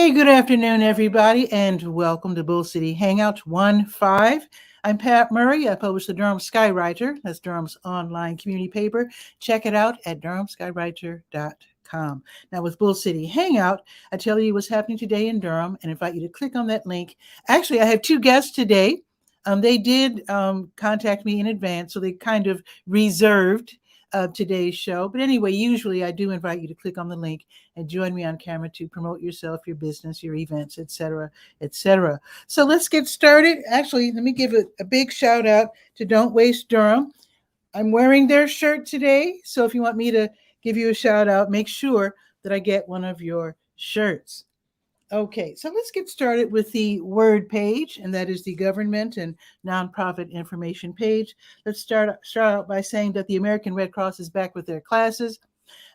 Hey, good afternoon, everybody, and welcome to Bull City Hangout 1-5. I'm Pat Murray. I publish the Durham Skywriter. That's Durham's online community paper. Check it out at durhamskywriter.com. Now, with Bull City Hangout, I tell you what's happening today in Durham and invite you to click on that link. Actually, I have two guests today. They did contact me in advance, so they kind of reserved today's show. But anyway, usually I do invite you to click on the link and join me on camera to promote yourself, your business, your events, etc., etc. So let's get started. Actually, let me give a big shout out to Don't Waste Durham. I'm wearing their shirt today, so if you want me to give you a shout out, make sure that I get one of your shirts. Okay, so let's get started with the word page, and that is the government and nonprofit information page. Let's start out by saying that the American Red Cross is back with their classes.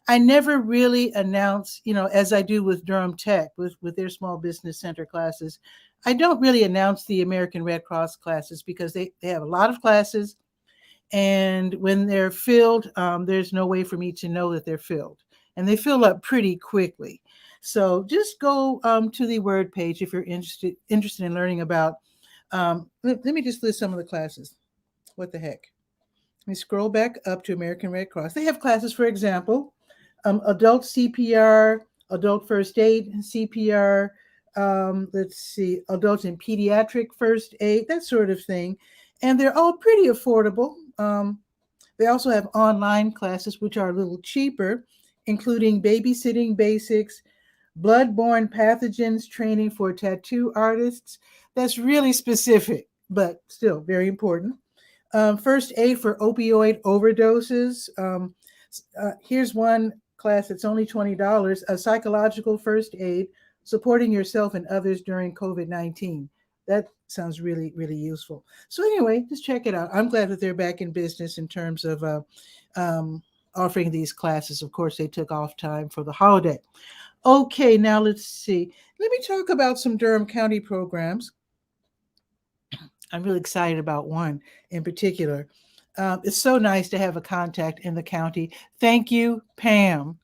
I never really announce, as I do with Durham Tech, with their small business center classes. I don't really announce the American Red Cross classes because they have a lot of classes. And when they're filled, there's no way for me to know that they're filled. And they fill up pretty quickly. So just go to the word page if you're interested in learning about. Let me just list some of the classes. What the heck? Let me scroll back up to American Red Cross. They have classes, for example, adult CPR, adult first aid CPR, adult and pediatric first aid, that sort of thing. And they're all pretty affordable. They also have online classes, which are a little cheaper, including babysitting basics, bloodborne pathogens training for tattoo artists. That's really specific, but still very important. First aid for opioid overdoses. Here's one class that's only $20, a psychological first aid, supporting yourself and others during COVID-19. That sounds really, really useful. So anyway, just check it out. I'm glad that they're back in business in terms of offering these classes. Of course, they took off time for the holiday. Okay, now let's see. Let me talk about some Durham County programs. I'm really excited about one in particular. It's so nice to have a contact in the county. Thank you, Pam.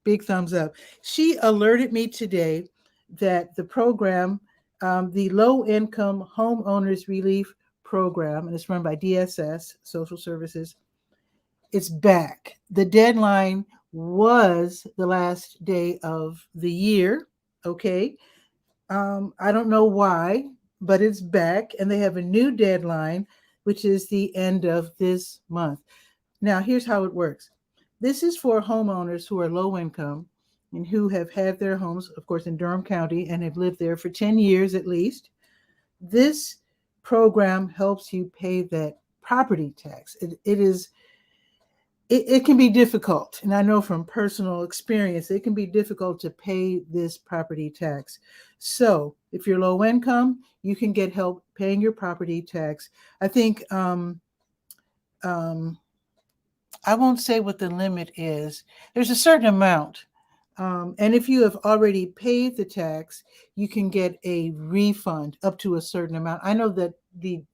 Big thumbs up. She alerted me today that the program, the Low Income Homeowners Relief Program, and it's run by DSS, Social Services, it's back. The deadline was the last day of the year. Okay. I don't know why, but it's back, and they have a new deadline, which is the end of this month. Now, here's how it works. This is for homeowners who are low income and who have had their homes, of course, in Durham County and have lived there for 10 years at least. This program helps you pay that property tax. It can be difficult, and I know from personal experience, it can be difficult to pay this property tax. So if you're low income, you can get help paying your property tax. I think I won't say what the limit is. There's a certain amount. And if you have already paid the tax, you can get a refund up to a certain amount. I know that the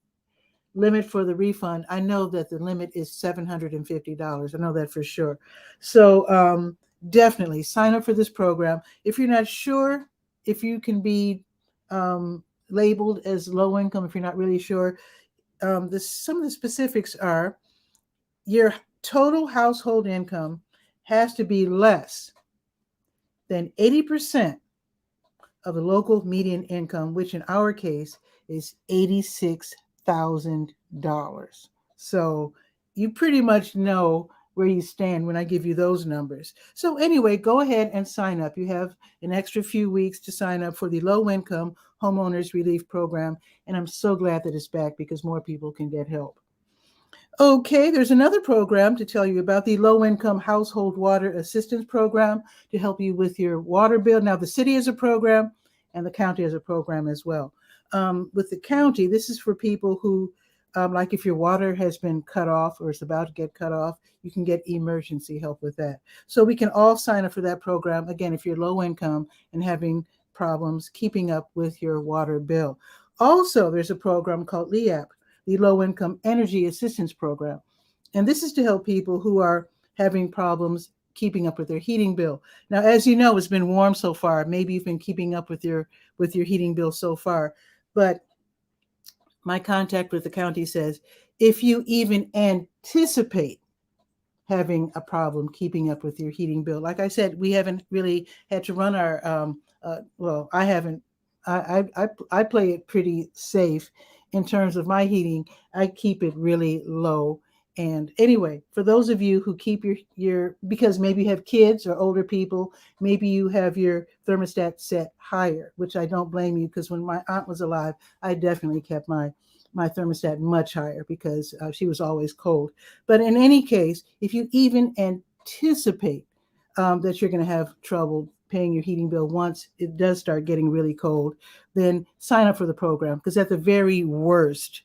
limit for the refund, I know that the limit is $750. I know that for sure. So definitely sign up for this program. If you're not sure if you can be labeled as low income, if you're not really sure, some of the specifics are your total household income has to be less than 80% of the local median income, which in our case is $86,000. So you pretty much know where you stand when I give you those numbers. So anyway, go ahead and sign up. You have an extra few weeks to sign up for the Low Income Homeowners Relief Program. And I'm so glad that it's back because more people can get help. Okay, there's another program to tell you about, the Low Income Household Water Assistance Program, to help you with your water bill. Now, the city has a program and the county has a program as well. With the county, this is for people who, like if your water has been cut off or is about to get cut off, you can get emergency help with that. So we can all sign up for that program, again, if you're low income and having problems keeping up with your water bill. Also, there's a program called LEAP, the Low Income Energy Assistance Program. And this is to help people who are having problems keeping up with their heating bill. Now, as you know, it's been warm so far. Maybe you've been keeping up with your heating bill so far. But my contact with the county says, if you even anticipate having a problem keeping up with your heating bill, like I said, we haven't really had to run our, well, I haven't, I play it pretty safe in terms of my heating. I keep it really low. And anyway, for those of you who keep your because maybe you have kids or older people, maybe you have your thermostat set higher, which I don't blame you, because when my aunt was alive, I definitely kept my thermostat much higher because she was always cold. But in any case, if you even anticipate that you're going to have trouble paying your heating bill once it does start getting really cold, then sign up for the program, because at the very worst,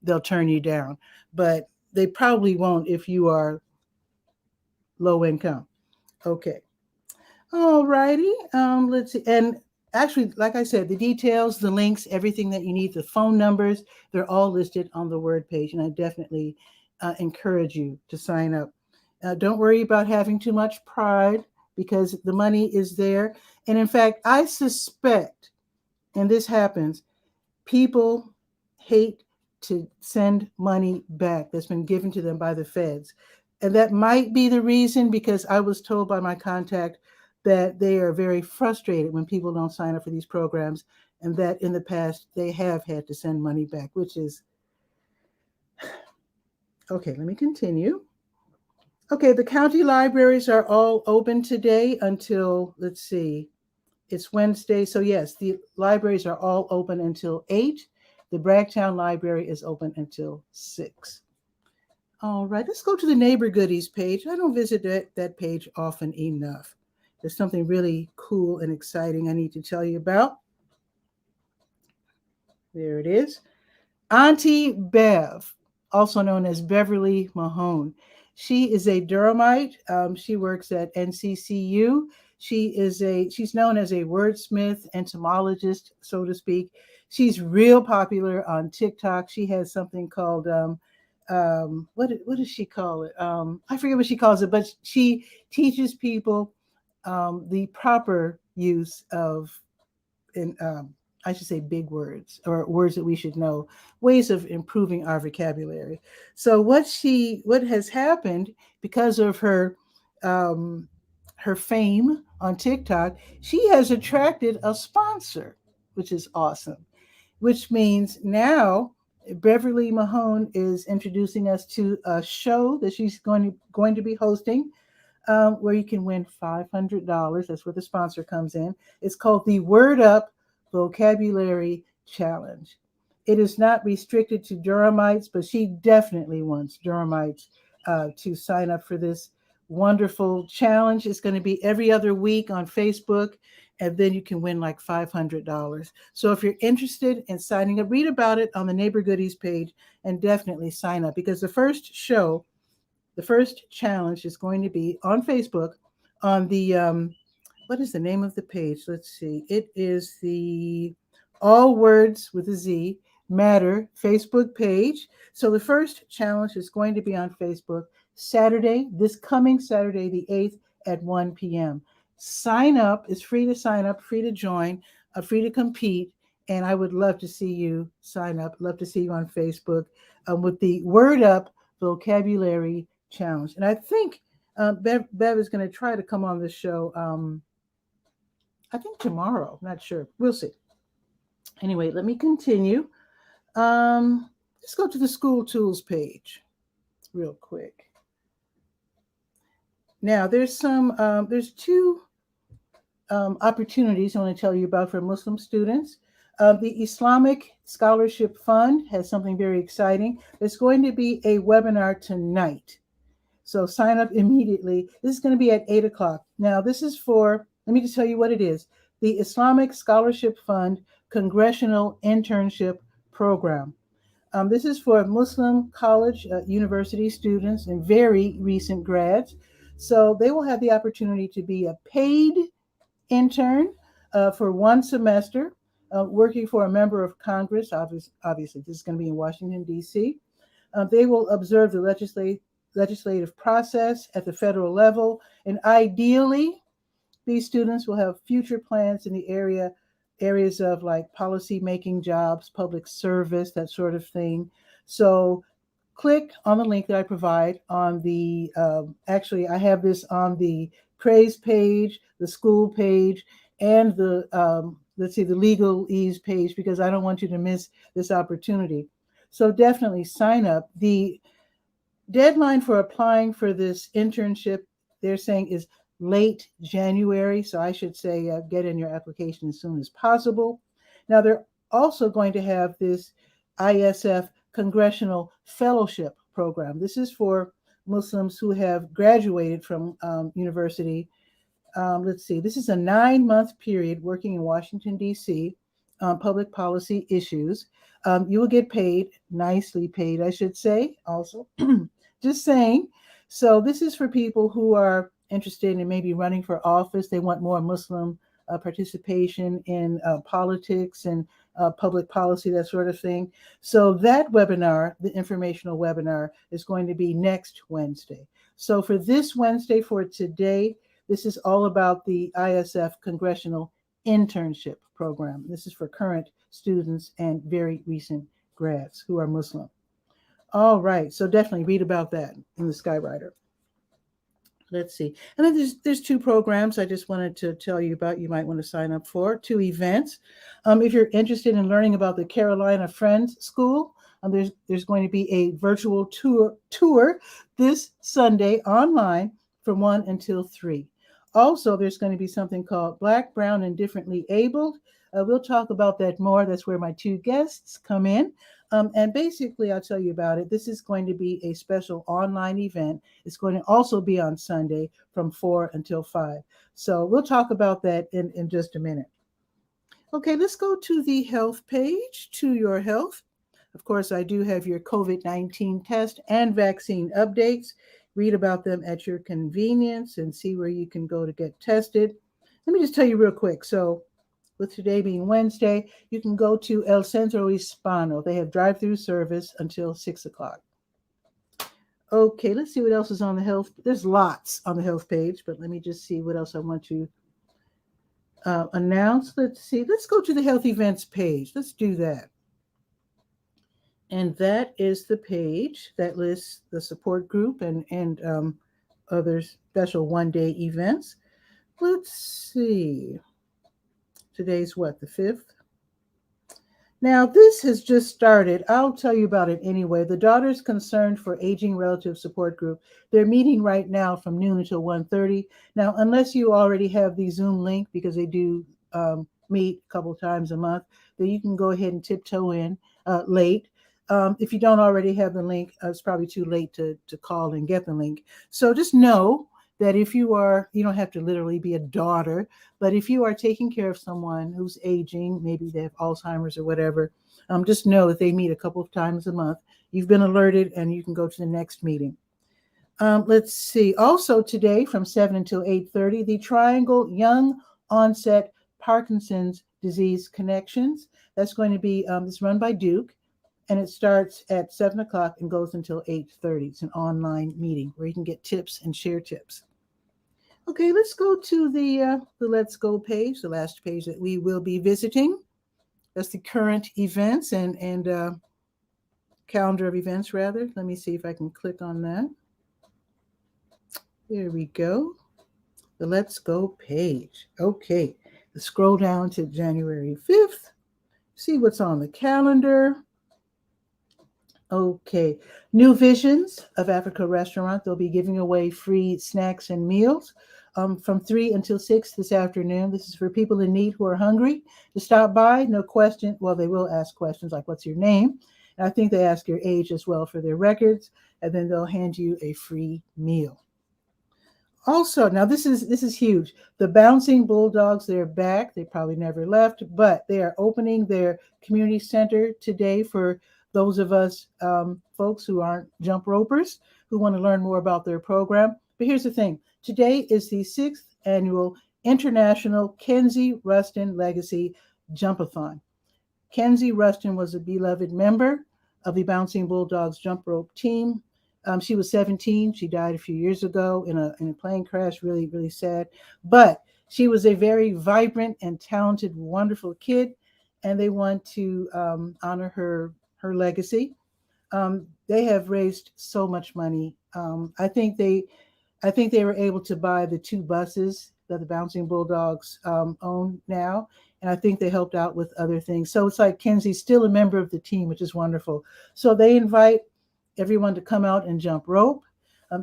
they'll turn you down. But they probably won't if you are low income. Okay. All righty. Let's see. And actually, like I said, the details, the links, everything that you need, the phone numbers, they're all listed on the Word page. And I definitely encourage you to sign up. Don't worry about having too much pride, because the money is there. And in fact, I suspect, and this happens, people hate to send money back that's been given to them by the feds. And that might be the reason, because I was told by my contact that they are very frustrated when people don't sign up for these programs, and that in the past they have had to send money back, which is okay. Let me continue. Okay, the county libraries are all open today until, let's see, it's Wednesday. So yes, the libraries are all open until 8. The Bragtown Library is open until 6. All right, let's go to the Neighbor Goodies page. I don't visit that page often enough. There's something really cool and exciting I need to tell you about. There it is. Auntie Bev, also known as Beverly Mahone. She is a Durhamite. She works at NCCU. She's known as a wordsmith, entomologist, so to speak. She's real popular on TikTok. She has something called what does she call it? I forget what she calls it, but she teaches people the proper use of, I should say, big words, or words that we should know, ways of improving our vocabulary. So what has happened, because of her fame on TikTok, she has attracted a sponsor, which is awesome. Which means now Beverly Mahone is introducing us to a show that she's going to be hosting, where you can win $500. That's where the sponsor comes in. It's called the Word Up Vocabulary Challenge. It is not restricted to Durhamites, but she definitely wants Durhamites to sign up for this wonderful challenge. It's going to be every other week on Facebook, and then you can win like $500. So if you're interested in signing up, read about it on the Neighbor Goodies page and definitely sign up, because the first challenge is going to be on Facebook on the, what is the name of the page? Let's see. It is the All Words with a Z Matter Facebook page. So the first challenge is going to be on Facebook this coming Saturday, the 8th at 1 p.m. Sign up. It's free to sign up, free to join, free to compete. And I would love to see you sign up. Love to see you on Facebook with the Word Up Vocabulary Challenge. And I think Bev is going to try to come on this show, I think tomorrow. Not sure. We'll see. Anyway, let me continue. Let's go to the school tools page real quick. Now, there's two opportunities I want to tell you about for Muslim students. The Islamic Scholarship Fund has something very exciting. There's going to be a webinar tonight. So sign up immediately. This is going to be at 8 o'clock. Now, this is for, let me just tell you what it is. The Islamic Scholarship Fund Congressional Internship Program. This is for Muslim college, university students and very recent grads. So they will have the opportunity to be a paid intern for one semester, working for a member of Congress. Obviously, this is going to be in Washington, D.C. They will observe the legislative process at the federal level. And ideally, these students will have future plans in the areas of like policy making, jobs, public service, that sort of thing. So click on the link that I provide on the, actually, I have this on the praise page, the school page, and the, let's see, the legalese page, because I don't want you to miss this opportunity. So definitely sign up. The deadline for applying for this internship, they're saying, is late January. So I should say get in your application as soon as possible. Now, they're also going to have this ISF Congressional Fellowship Program. This is for Muslims who have graduated from university. Let's see, this is a 9-month period working in Washington, D.C. on public policy issues. You will get paid, nicely paid, I should say, also. Just saying. So this is for people who are interested in maybe running for office. They want more Muslim participation in politics and public policy, that sort of thing. So that webinar, the informational webinar, is going to be next Wednesday. So for this Wednesday, for today, this is all about the ISF Congressional Internship Program. This is for current students and very recent grads who are Muslim. All right, so definitely read about that in the Skywriter. Let's see. And then there's 2 programs I just wanted to tell you about. You might want to sign up for 2 events. If you're interested in learning about the Carolina Friends School, there's going to be a virtual tour this Sunday online from 1 until 3. Also, there's going to be something called Black, Brown, and Differently Abled. We'll talk about that more. That's where my 2 guests come in. And basically, I'll tell you about it. This is going to be a special online event. It's going to also be on Sunday from 4 until 5. So we'll talk about that in just a minute. Okay, let's go to the health page, To Your Health. Of course, I do have your COVID-19 test and vaccine updates. Read about them at your convenience and see where you can go to get tested. Let me just tell you real quick. So with today being Wednesday, you can go to El Centro Hispano. They have drive-through service until 6 o'clock. Okay, let's see what else is on the health. There's lots on the health page, but let me just see what else I want to announce. Let's see. Let's go to the health events page. Let's do that. And that is the page that lists the support group and other special one-day events. Let's see. Today's what, the 5th? Now, this has just started. I'll tell you about it anyway. The Daughters Concerned for Aging Relative Support Group. They're meeting right now from noon until 1:30. Now, unless you already have the Zoom link, because they do meet a couple times a month, then you can go ahead and tiptoe in late. If you don't already have the link, it's probably too late to call and get the link. So just know that if you don't have to literally be a daughter, but if you are taking care of someone who's aging, maybe they have Alzheimer's or whatever, just know that they meet a couple of times a month. You've been alerted and you can go to the next meeting. Let's see. Also today from 7 until 8:30, the Triangle Young Onset Parkinson's Disease Connections. That's going to be, it's run by Duke, and it starts at 7 o'clock and goes until 8:30. It's an online meeting where you can get tips and share tips. Okay, let's go to the Let's Go page, the last page that we will be visiting. That's the current events and calendar of events, rather. Let me see if I can click on that. There we go. The Let's Go page. Okay, let's scroll down to January 5th. See what's on the calendar. Okay, New Visions of Africa restaurant. They'll be giving away free snacks and meals from 3 until 6 this afternoon. This is for people in need who are hungry to stop by. No question. Well, they will ask questions like, what's your name? And I think they ask your age as well for their records, and then they'll hand you a free meal. Also, now this is huge. The Bouncing Bulldogs, they're back. They probably never left, but they are opening their community center today for those of us folks who aren't jump ropers, who want to learn more about their program. But here's the thing. Today is the 6th annual International Kenzie Ruston Legacy Jumpathon. Kenzie Ruston was a beloved member of the Bouncing Bulldogs jump rope team. She was 17. She died a few years ago in a plane crash. Really, really sad. But she was a very vibrant and talented, wonderful kid, and they want to honor her legacy. They have raised so much money. I think they were able to buy the 2 buses that the Bouncing Bulldogs own now. And I think they helped out with other things. So it's like Kenzie's still a member of the team, which is wonderful. So they invite everyone to come out and jump rope.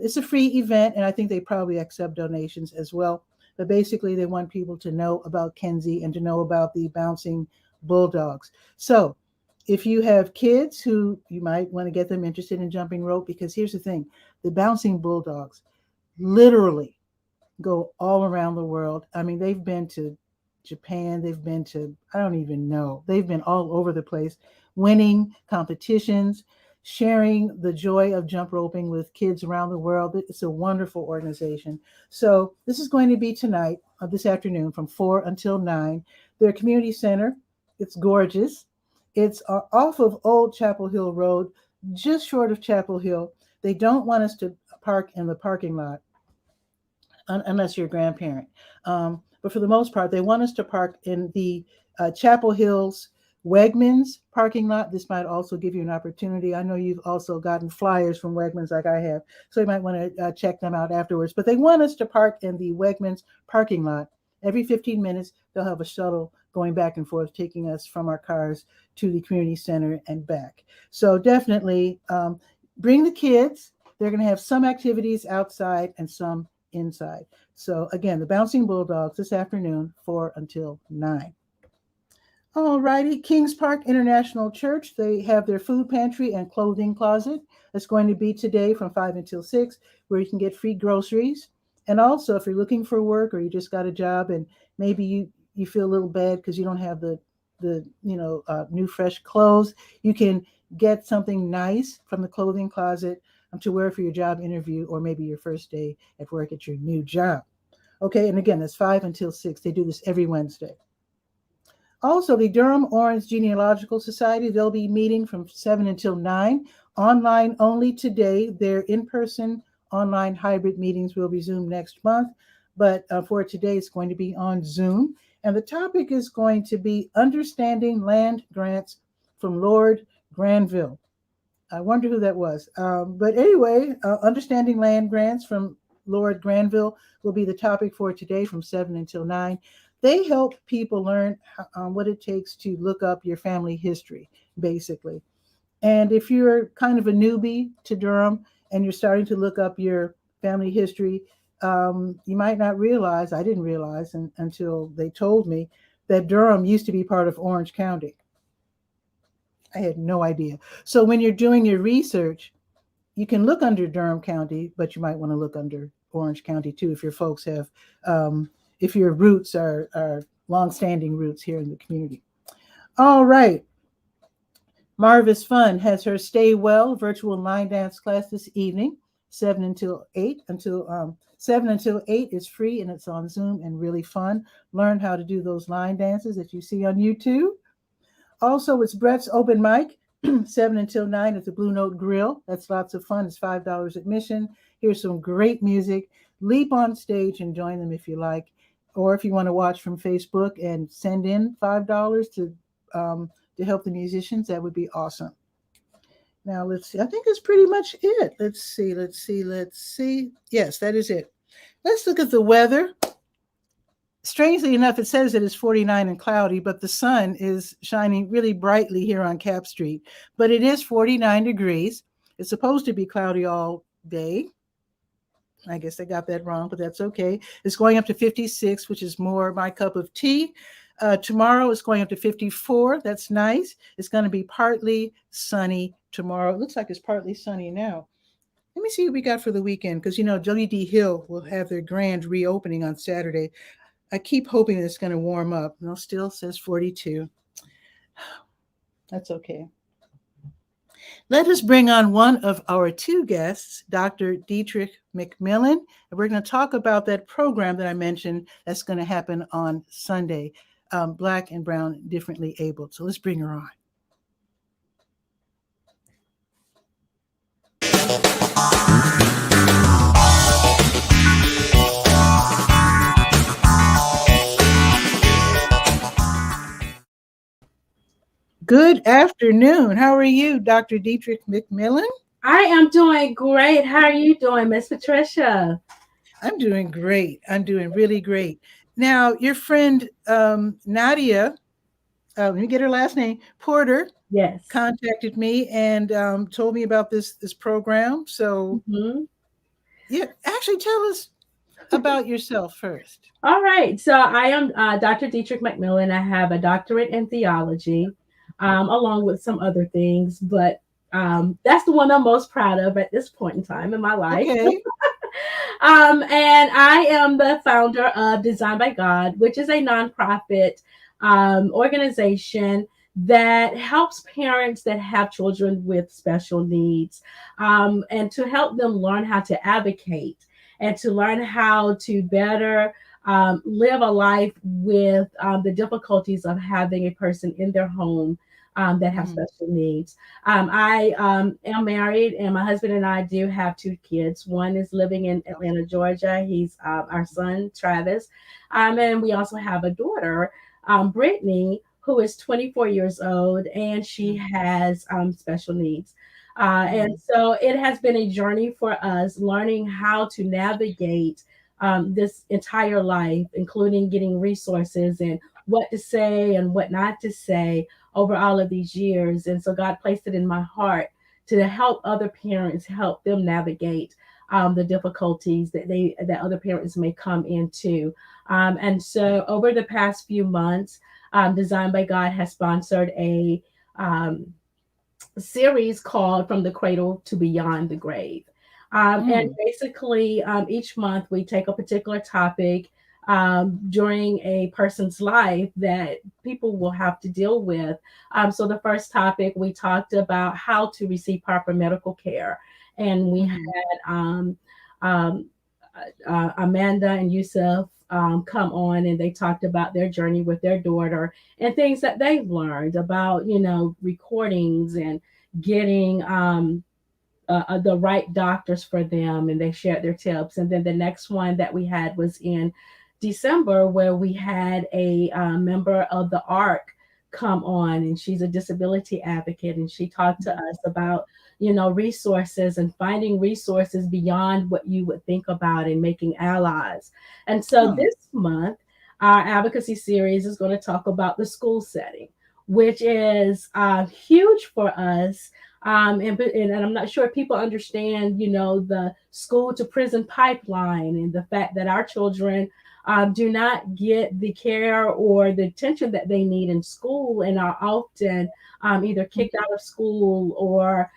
It's a free event, and I think they probably accept donations as well. But basically, they want people to know about Kenzie and to know about the Bouncing Bulldogs. So if you have kids who you might want to get them interested in jumping rope, because here's the thing, the Bouncing Bulldogs literally go all around the world. I mean, they've been to Japan, they've been to, I don't even know, they've been all over the place, winning competitions, sharing the joy of jump roping with kids around the world. It's a wonderful organization. So this is going to be tonight, this afternoon, from 4 until 9. Their community center, it's gorgeous. It's off of Old Chapel Hill Road, just short of Chapel Hill. They don't want us to park in the parking lot unless you're a grandparent. But for the most part, they want us to park in the Chapel Hills Wegmans parking lot. This might also give you an opportunity. I know you've also gotten flyers from Wegmans like I have, so you might want to check them out afterwards. But they want us to park in the Wegmans parking lot. Every 15 minutes, they'll have a shuttle going back and forth, taking us from our cars to the community center and back. So definitely bring the kids. They're going to have some activities outside and some inside. So again, the Bouncing Bulldogs this afternoon, 4 until 9. All righty, Kings Park International Church, they have their food pantry and clothing closet. It's going to be today from 5 until 6, where you can get free groceries. And also, if you're looking for work or you just got a job and maybe you feel a little bad because you don't have the new fresh clothes, you can get something nice from the clothing closet to wear for your job interview or maybe your first day at work at your new job. Okay, and again, that's 5 until 6. They do this every Wednesday. Also, the Durham Orange Genealogical Society, they'll be meeting from 7 until 9, online only today. Their in-person online hybrid meetings will resume next month, but for today, it's going to be on Zoom. And the topic is going to be Understanding Land Grants from Lord Granville. I wonder who that was. But anyway, Understanding Land Grants from Lord Granville will be the topic for today from 7 until 9. They help people learn what it takes to look up your family history, basically. And if you're kind of a newbie to Durham and you're starting to look up your family history, you might not realize, I didn't realize until they told me, that Durham used to be part of Orange County. I had no idea. So when you're doing your research, you can look under Durham County, but you might want to look under Orange County too if your folks have if your roots are longstanding roots here in the community. All right. Marvis Fun has her Stay Well virtual line dance class this evening, 7 until 8. 7 until 8 is free and it's on Zoom and really fun. Learn how to do those line dances that you see on YouTube. Also, it's Brett's open mic, 7 until 9 at the Blue Note Grill. That's lots of fun. It's $5 admission. Here's some great music. Leap on stage and join them if you like. Or if you want to watch from Facebook and send in $5 to help the musicians, that would be awesome. Now, let's see. I think that's pretty much it. Let's see. Yes, that is it. Let's look at the weather. Strangely enough, it says it is 49 and cloudy, but the sun is shining really brightly here on Cap Street. But it is 49 degrees. It's supposed to be cloudy all day. I guess I got that wrong, but that's okay. It's going up to 56, which is more my cup of tea. Tomorrow it's going up to 54. That's nice. It's going to be partly sunny tomorrow. It looks like it's partly sunny now. Let me see what we got for the weekend, because, W.D. Hill will have their grand reopening on Saturday. I keep hoping it's going to warm up. No, still says 42. That's okay. Let us bring on one of our 2 guests, Dr. Dietrich Mcmillan, and we're going to talk about that program that I mentioned that's going to happen on Sunday, Black and Brown Differently Abled. So let's bring her on. Good afternoon. How are you, Dr. Dietrich Mcmillan? I am doing great. How are you doing, Miss Patricia? I'm doing great. I'm doing really great. Now, your friend Nadia, let me get her last name, Porter, Yes. contacted me and told me about this program. So, hmm yeah, actually, tell us about yourself first. All right. So I am Dr. Dietrich Mcmillan. I have a doctorate in theology, along with some other things, but that's the one I'm most proud of at this point in time in my life. Okay. And I am the founder of Design by God, which is a nonprofit organization that helps parents that have children with special needs, and to help them learn how to advocate and to learn how to better live a life with the difficulties of having a person in their home that have Mhm. special needs. I am married, and my husband and I do have two kids. One is living in Atlanta, Georgia. He's our son, Travis. And we also have a daughter, Brittany, who is 24 years old, and she has special needs. And Mhm. so it has been a journey for us learning how to navigate this entire life, including getting resources and what to say and what not to say over all of these years. And so God placed it in my heart to help other parents, help them navigate the difficulties that other parents may come into. And so over the past few months, Design by God has sponsored a series called From the Cradle to Beyond the Grave. And Mm. basically, each month we take a particular topic during a person's life that people will have to deal with. So, the first topic, we talked about how to receive proper medical care. And we Mhm. had um, Amanda and Yusuf come on, and they talked about their journey with their daughter and things that they've learned about, recordings and getting the right doctors for them, and they shared their tips. And then the next one that we had was in December, where we had a member of the ARC come on, and she's a disability advocate, and she talked to us about resources and finding resources beyond what you would think about and making allies. And so Oh. this month our advocacy series is going to talk about the school setting, which is huge for us. And I'm not sure if people understand, the school to prison pipeline and the fact that our children do not get the care or the attention that they need in school, and are often either kicked out of school or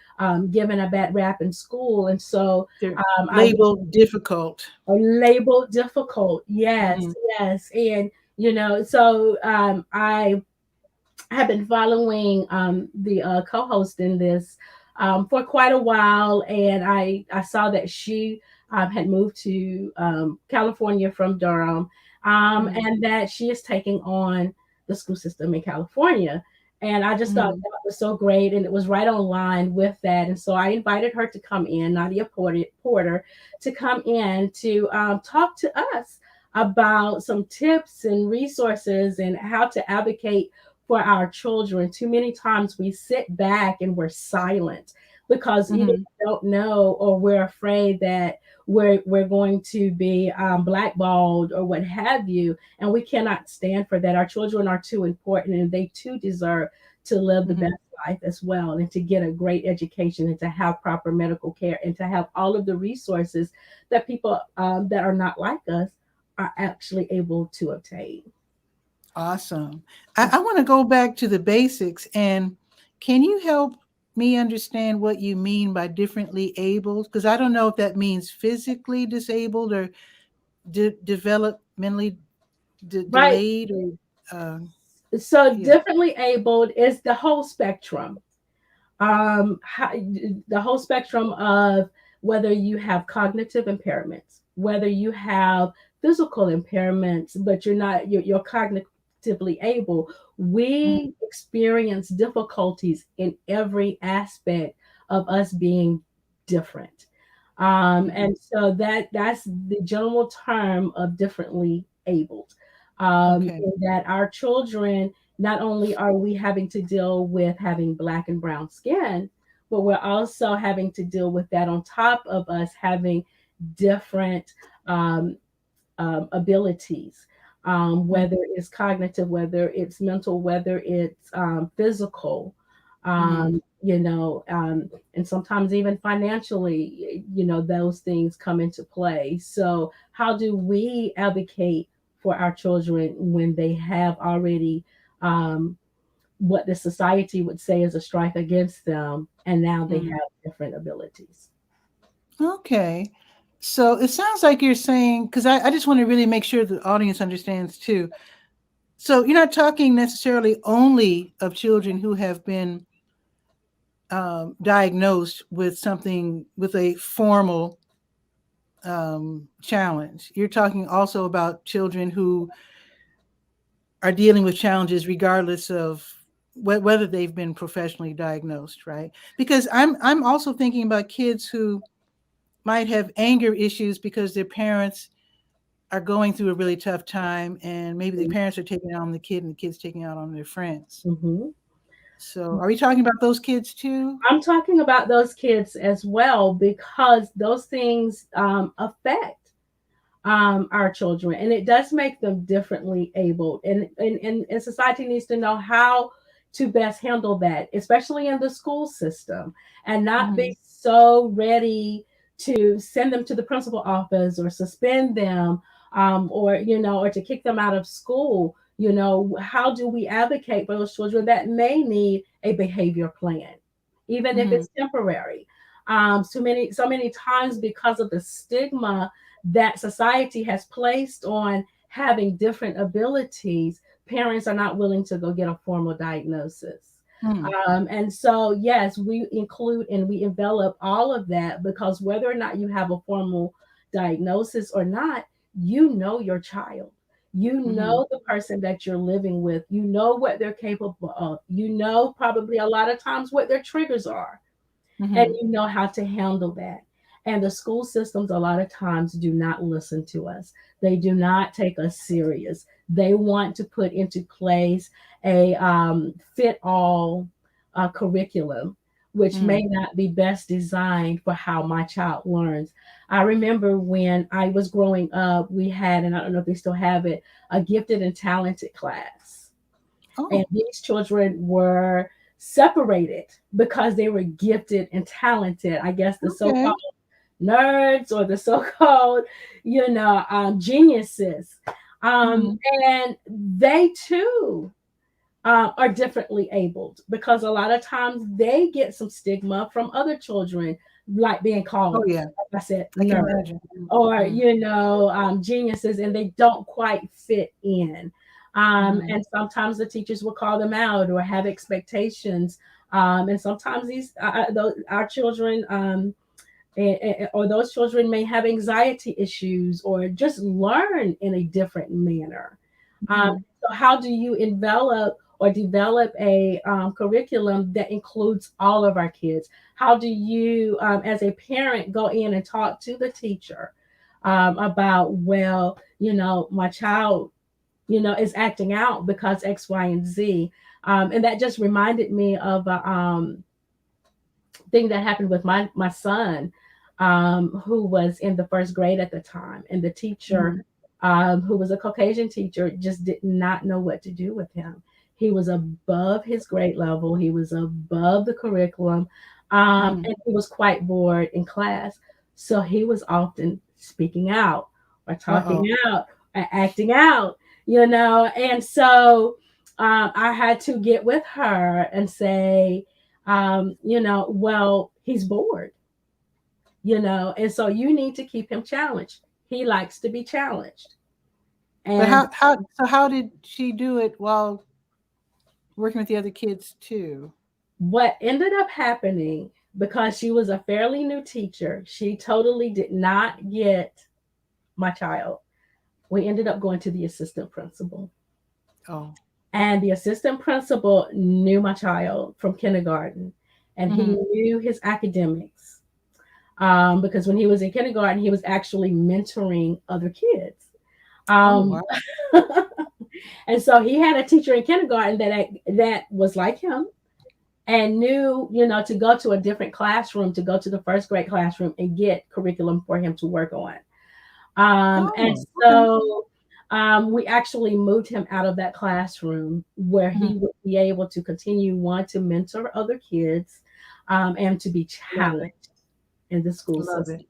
given a bad rap in school. And so They're I labeled difficult. labeled difficult. Yes, Mhm. yes. And, so I have been following the co-host in this for quite a while, and I saw that she had moved to California from Durham, Mhm. and that she is taking on the school system in California. And I just thought Mhm. that was so great, and it was right on line with that. And so I invited her to come in, Nadia Porter, to come in to talk to us about some tips and resources and how to advocate for our children. Too many times we sit back and we're silent because either Mhm. we don't know, or we're afraid that we're going to be blackballed or what have you, and we cannot stand for that. Our children are too important, and they too deserve to live the best Mhm. life as well, and to get a great education, and to have proper medical care, and to have all of the resources that people that are not like us are actually able to obtain. Awesome. I want to go back to the basics. And can you help me understand what you mean by differently abled? Because I don't know if that means physically disabled or developmentally Right. delayed or, So yeah. differently abled is the whole spectrum. How, the whole spectrum of whether you have cognitive impairments, whether you have physical impairments, but you're cognitively able. Mhm. We experience difficulties in every aspect of us being different. Mhm. And so that's the general term of differently abled. Okay. In that our children not only are we having to deal with having Black and brown skin, but we're also having to deal with that on top of us having different um, abilities, whether it's cognitive, whether it's mental, whether it's physical, Mm-hmm. and sometimes even financially, those things come into play. So, how do we advocate for our children when they have already um, what the society would say is a strike against them, and now they Mm-hmm. have different abilities? Okay. So it sounds like you're saying, because I just want to really make sure the audience understands too. So you're not talking necessarily only of children who have been diagnosed with something, with a formal challenge. You're talking also about children who are dealing with challenges regardless of whether they've been professionally diagnosed, right? Because I'm also thinking about kids who might have anger issues because their parents are going through a really tough time, and maybe the parents are taking out on the kid and the kid's taking out on their friends. Mm-hmm. So are we talking about those kids too? I'm talking about those kids as well because those things affect our children, and it does make them differently able. And society needs to know how to best handle that, especially in the school system, and not Mm-hmm. be so ready to send them to the principal office or suspend them, or to kick them out of school. How do we advocate for those children that may need a behavior plan, even if Mm-hmm. it's temporary? So many times, because of the stigma that society has placed on having different abilities, parents are not willing to go get a formal diagnosis. Mm-hmm. And so, yes, we include and we envelop all of that, because whether or not you have a formal diagnosis or not, you know your child. You Mm-hmm. know the person that you're living with. You know what they're capable of. You know, probably a lot of times, what their triggers are, and Mm-hmm. you know how to handle that. And the school systems, a lot of times, do not listen to us. They do not take us serious. They want to put into place a fit all curriculum, which Mm-hmm. may not be best designed for how my child learns. I remember when I was growing up, we had, and I don't know if they still have it, a gifted and talented class, and Oh, these children were separated because they were gifted and talented. I guess the okay. so-called nerds, or the so-called, geniuses. Um, Mm-hmm. and they too are differently abled, because a lot of times they get some stigma from other children, like being Oh called, yeah, like I said, I can nerd, imagine. or Mm-hmm. geniuses, and they don't quite fit in. Mm-hmm. And sometimes the teachers will call them out or have expectations. And sometimes our children, or those children, may have anxiety issues or just learn in a different manner. Um, Mm-hmm. so, how do you envelop or develop a curriculum that includes all of our kids? How do you, as a parent, go in and talk to the teacher about, well, my child, is acting out because X, Y, and Z? And that just reminded me of a thing that happened with my son, who was in the first grade at the time, and the teacher, Mm-hmm. who was a Caucasian teacher, just did not know what to do with him. He was above his grade level. He was above the curriculum, Mm-hmm. and he was quite bored in class. So he was often speaking out, or talking Uh-oh. out, or acting out, And so I had to get with her and say, well, he's bored, and so you need to keep him challenged. He likes to be challenged. But And how did she do it while working with the other kids too? what ended up happening, because she was a fairly new teacher, she totally did not get my child. We ended up going to the assistant principal. Oh. And the assistant principal knew my child from kindergarten, and he Mm-hmm. knew his academics, because when he was in kindergarten, he was actually mentoring other kids. Oh Um, wow. And so he had a teacher in kindergarten that was like him and knew, to go to a different classroom, to go to the first grade classroom and get curriculum for him to work on. And Oh, okay. so we actually moved him out of that classroom where Mhm. he would be able to continue to mentor other kids, and to be Love it. challenged in the school Love it. system.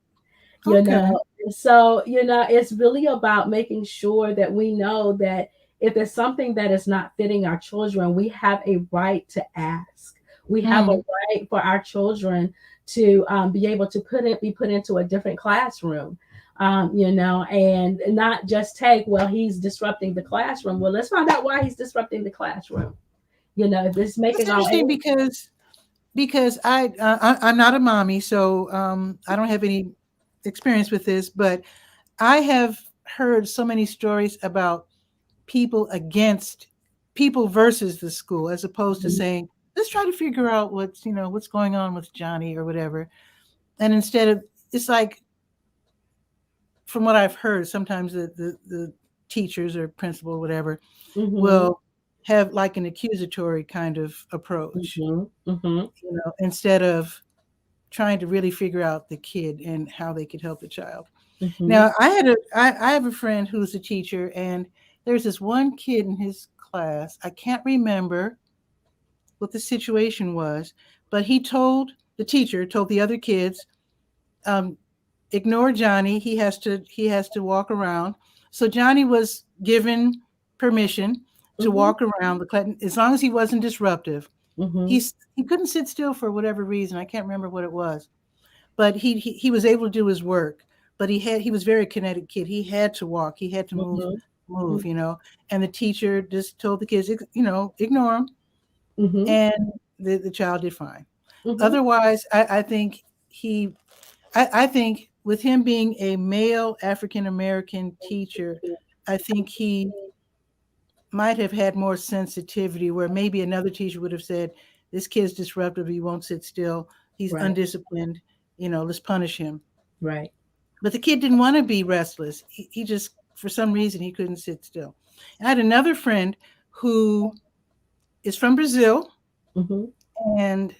you Okay. know so it's really about making sure that we know that if there's something that is not fitting our children, we have a right to ask. We have a Mm. right for our children to be able to be put into a different classroom, and not just take, well, he's disrupting the classroom. Well, let's find out why he's disrupting the classroom. If it's That's making our interesting own. because I'm not a mommy, so I don't have any experience with this, but I have heard so many stories about people versus the school, as opposed to Mhm, saying, let's try to figure out what's going on with Johnny or whatever. And instead of, it's like, from what I've heard, sometimes the teachers or principal or whatever mhm, will have like an accusatory kind of approach, mhm, mhm, instead of trying to really figure out the kid and how they could help the child. mhm, Now, I have a friend who's a teacher, and there's this one kid in his class. I can't remember what the situation was, but the teacher told the other kids, um, ignore Johnny. He has to walk around. So Johnny was given permission to mhm, walk around the class as long as he wasn't disruptive. mhm, He couldn't sit still for whatever reason. I can't remember what it was, but he was able to do his work. But he was a very kinetic kid. He had to walk. He had to mhm, move. And the teacher just told the kids, ignore him, mhm, and the child did fine. mhm. Otherwise, I think with him being a male African American teacher, I think he might have had more sensitivity, where maybe another teacher would have said, this kid's disruptive, he won't sit still, he's Right, undisciplined, let's punish him. right. But the kid didn't want to be restless. He just, for some reason, he couldn't sit still. And I had another friend who is from Brazil, Mhm, and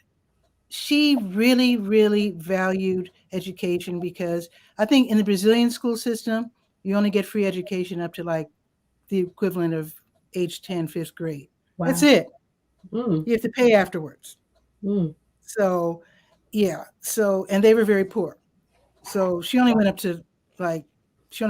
she really, really valued education, because I think in the Brazilian school system, you only get free education up to like the equivalent of age 10, fifth grade. That's wow. it. Mm, You have to pay afterwards. mm, So, yeah. So, and they were very poor. So like, she only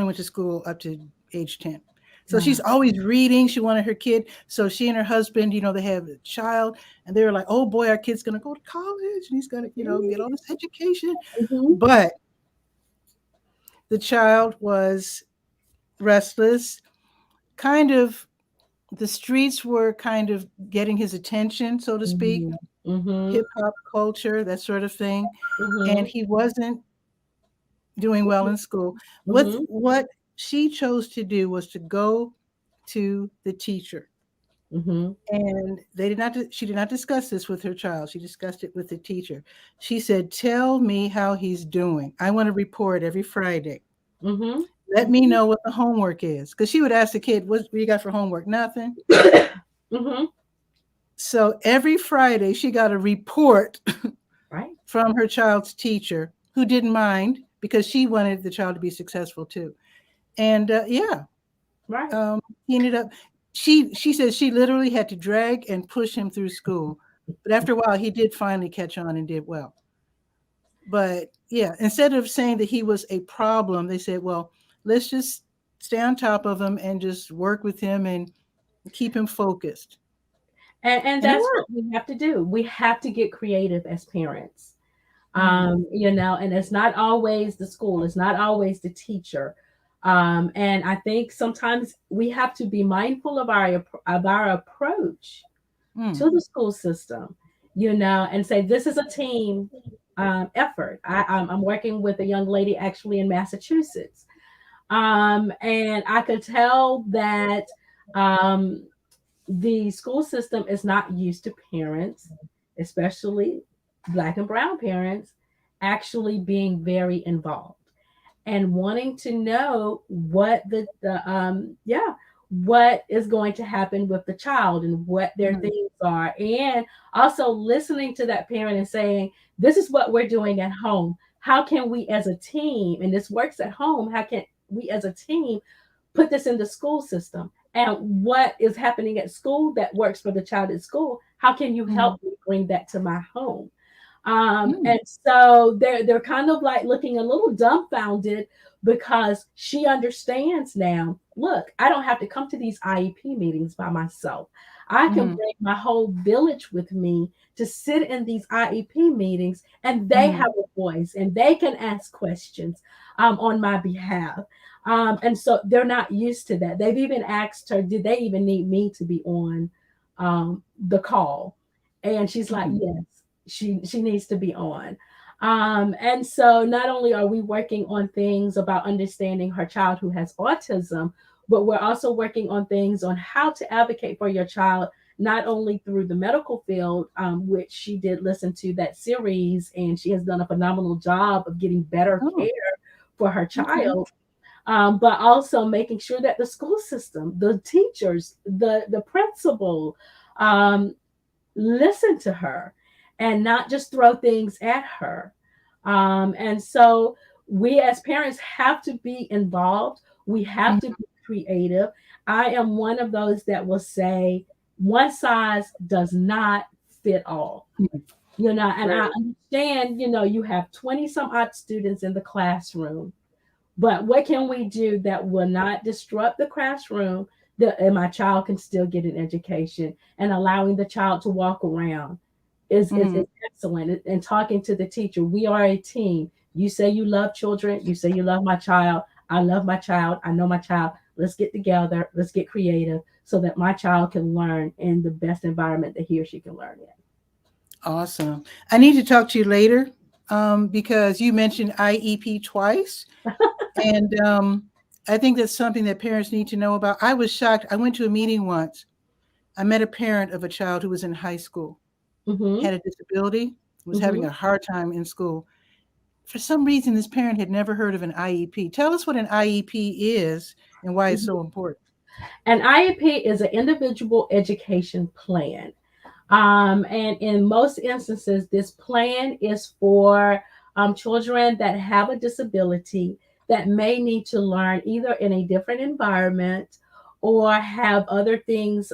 went to school up to age 10. So wow. she's always reading. She wanted her kid. So she and her husband, they have a child, and they were like, oh boy, our kid's going to go to college and he's going to, get all this education. Mhm, But the child was restless, kind of, the streets were kind of getting his attention, so to speak, mhm, mhm, hip hop culture, that sort of thing. And mhm, he wasn't doing well in school. mhm, What she chose to do was to go to the teacher. mhm. And she did not discuss this with her child. She discussed it with the teacher. She said, tell me how he's doing. I want to report every Friday. Mhm. Let me know what the homework is. Because she would ask the kid, what you got for homework? Nothing. Mhm. So every Friday, she got a report Right, from her child's teacher, who didn't mind because she wanted the child to be successful too. And yeah, right. he ended up. She says she literally had to drag and push him through school, but after a while, he did finally catch on and did well. But yeah, instead of saying that he was a problem, they said, well, let's just stay on top of him and just work with him and keep him focused. And And it that's what worked. we have to do. We have to get creative as parents. Mm, And it's not always the school, it's not always the teacher. And I think sometimes we have to be mindful of our approach mm, to the school system, and say this is a team effort. I'm working with a young lady actually in Massachusetts, and I could tell that um, the school system is not used to parents, especially Black and Brown parents, actually being very involved and wanting to know what the yeah what is going to happen with the child and what their Mhm. things are. And also listening to that parent and saying, this is what we're doing at home. How can we as a team, and this works at home, how can we as a team put this in the school system? And what is happening at school that works for the child at school? How can you Mhm. help me bring that to my home? Mm. And so they're kind of like looking a little dumbfounded because she understands now. Look, I don't have to come to these IEP meetings by myself. I can Mhm. bring my whole village with me to sit in these IEP meetings, and they Mhm. have a voice and they can ask questions on my behalf. And so they're not used to that. They've even asked her, did they even need me to be on the call? And she's like, Mhm. yes, she needs to be on. And so not only are we working on things about understanding her child who has autism, but we're also working on things on how to advocate for your child, not only through the medical field, which she did listen to that series, and she has done a phenomenal job of getting better care Oh, for her okay. child, but also making sure that the school system, the teachers, the principal, um, listen to her and not just throw things at her. And so we as parents have to be involved. We have to Mhm. be creative. I am one of those that will say one size does not fit all. Mhm. And I Right. understand, you have 20 some odd students in the classroom, but what can we do that will not disrupt the classroom, and my child can still get an education, and allowing the child to walk around is Mhm. excellent. And talking to the teacher, we are a team. You say you love children, you say you love my child. I love my child. I know my child. Let's get together. Let's get creative so that my child can learn in the best environment that he or she can learn in. Awesome. I need to talk to you later because you mentioned IEP twice. And I think that's something that parents need to know about. I was shocked. I went to a meeting once. I met a parent of a child who was in high school, Mm-hmm. had a disability, was having Mm-hmm. a hard time in school. For some reason, this parent had never heard of an IEP. Tell us what an IEP is and why it's Mm-hmm. so important. An IEP is an individual education plan. And in most instances, this plan is for children that have a disability that may need to learn either in a different environment or have other things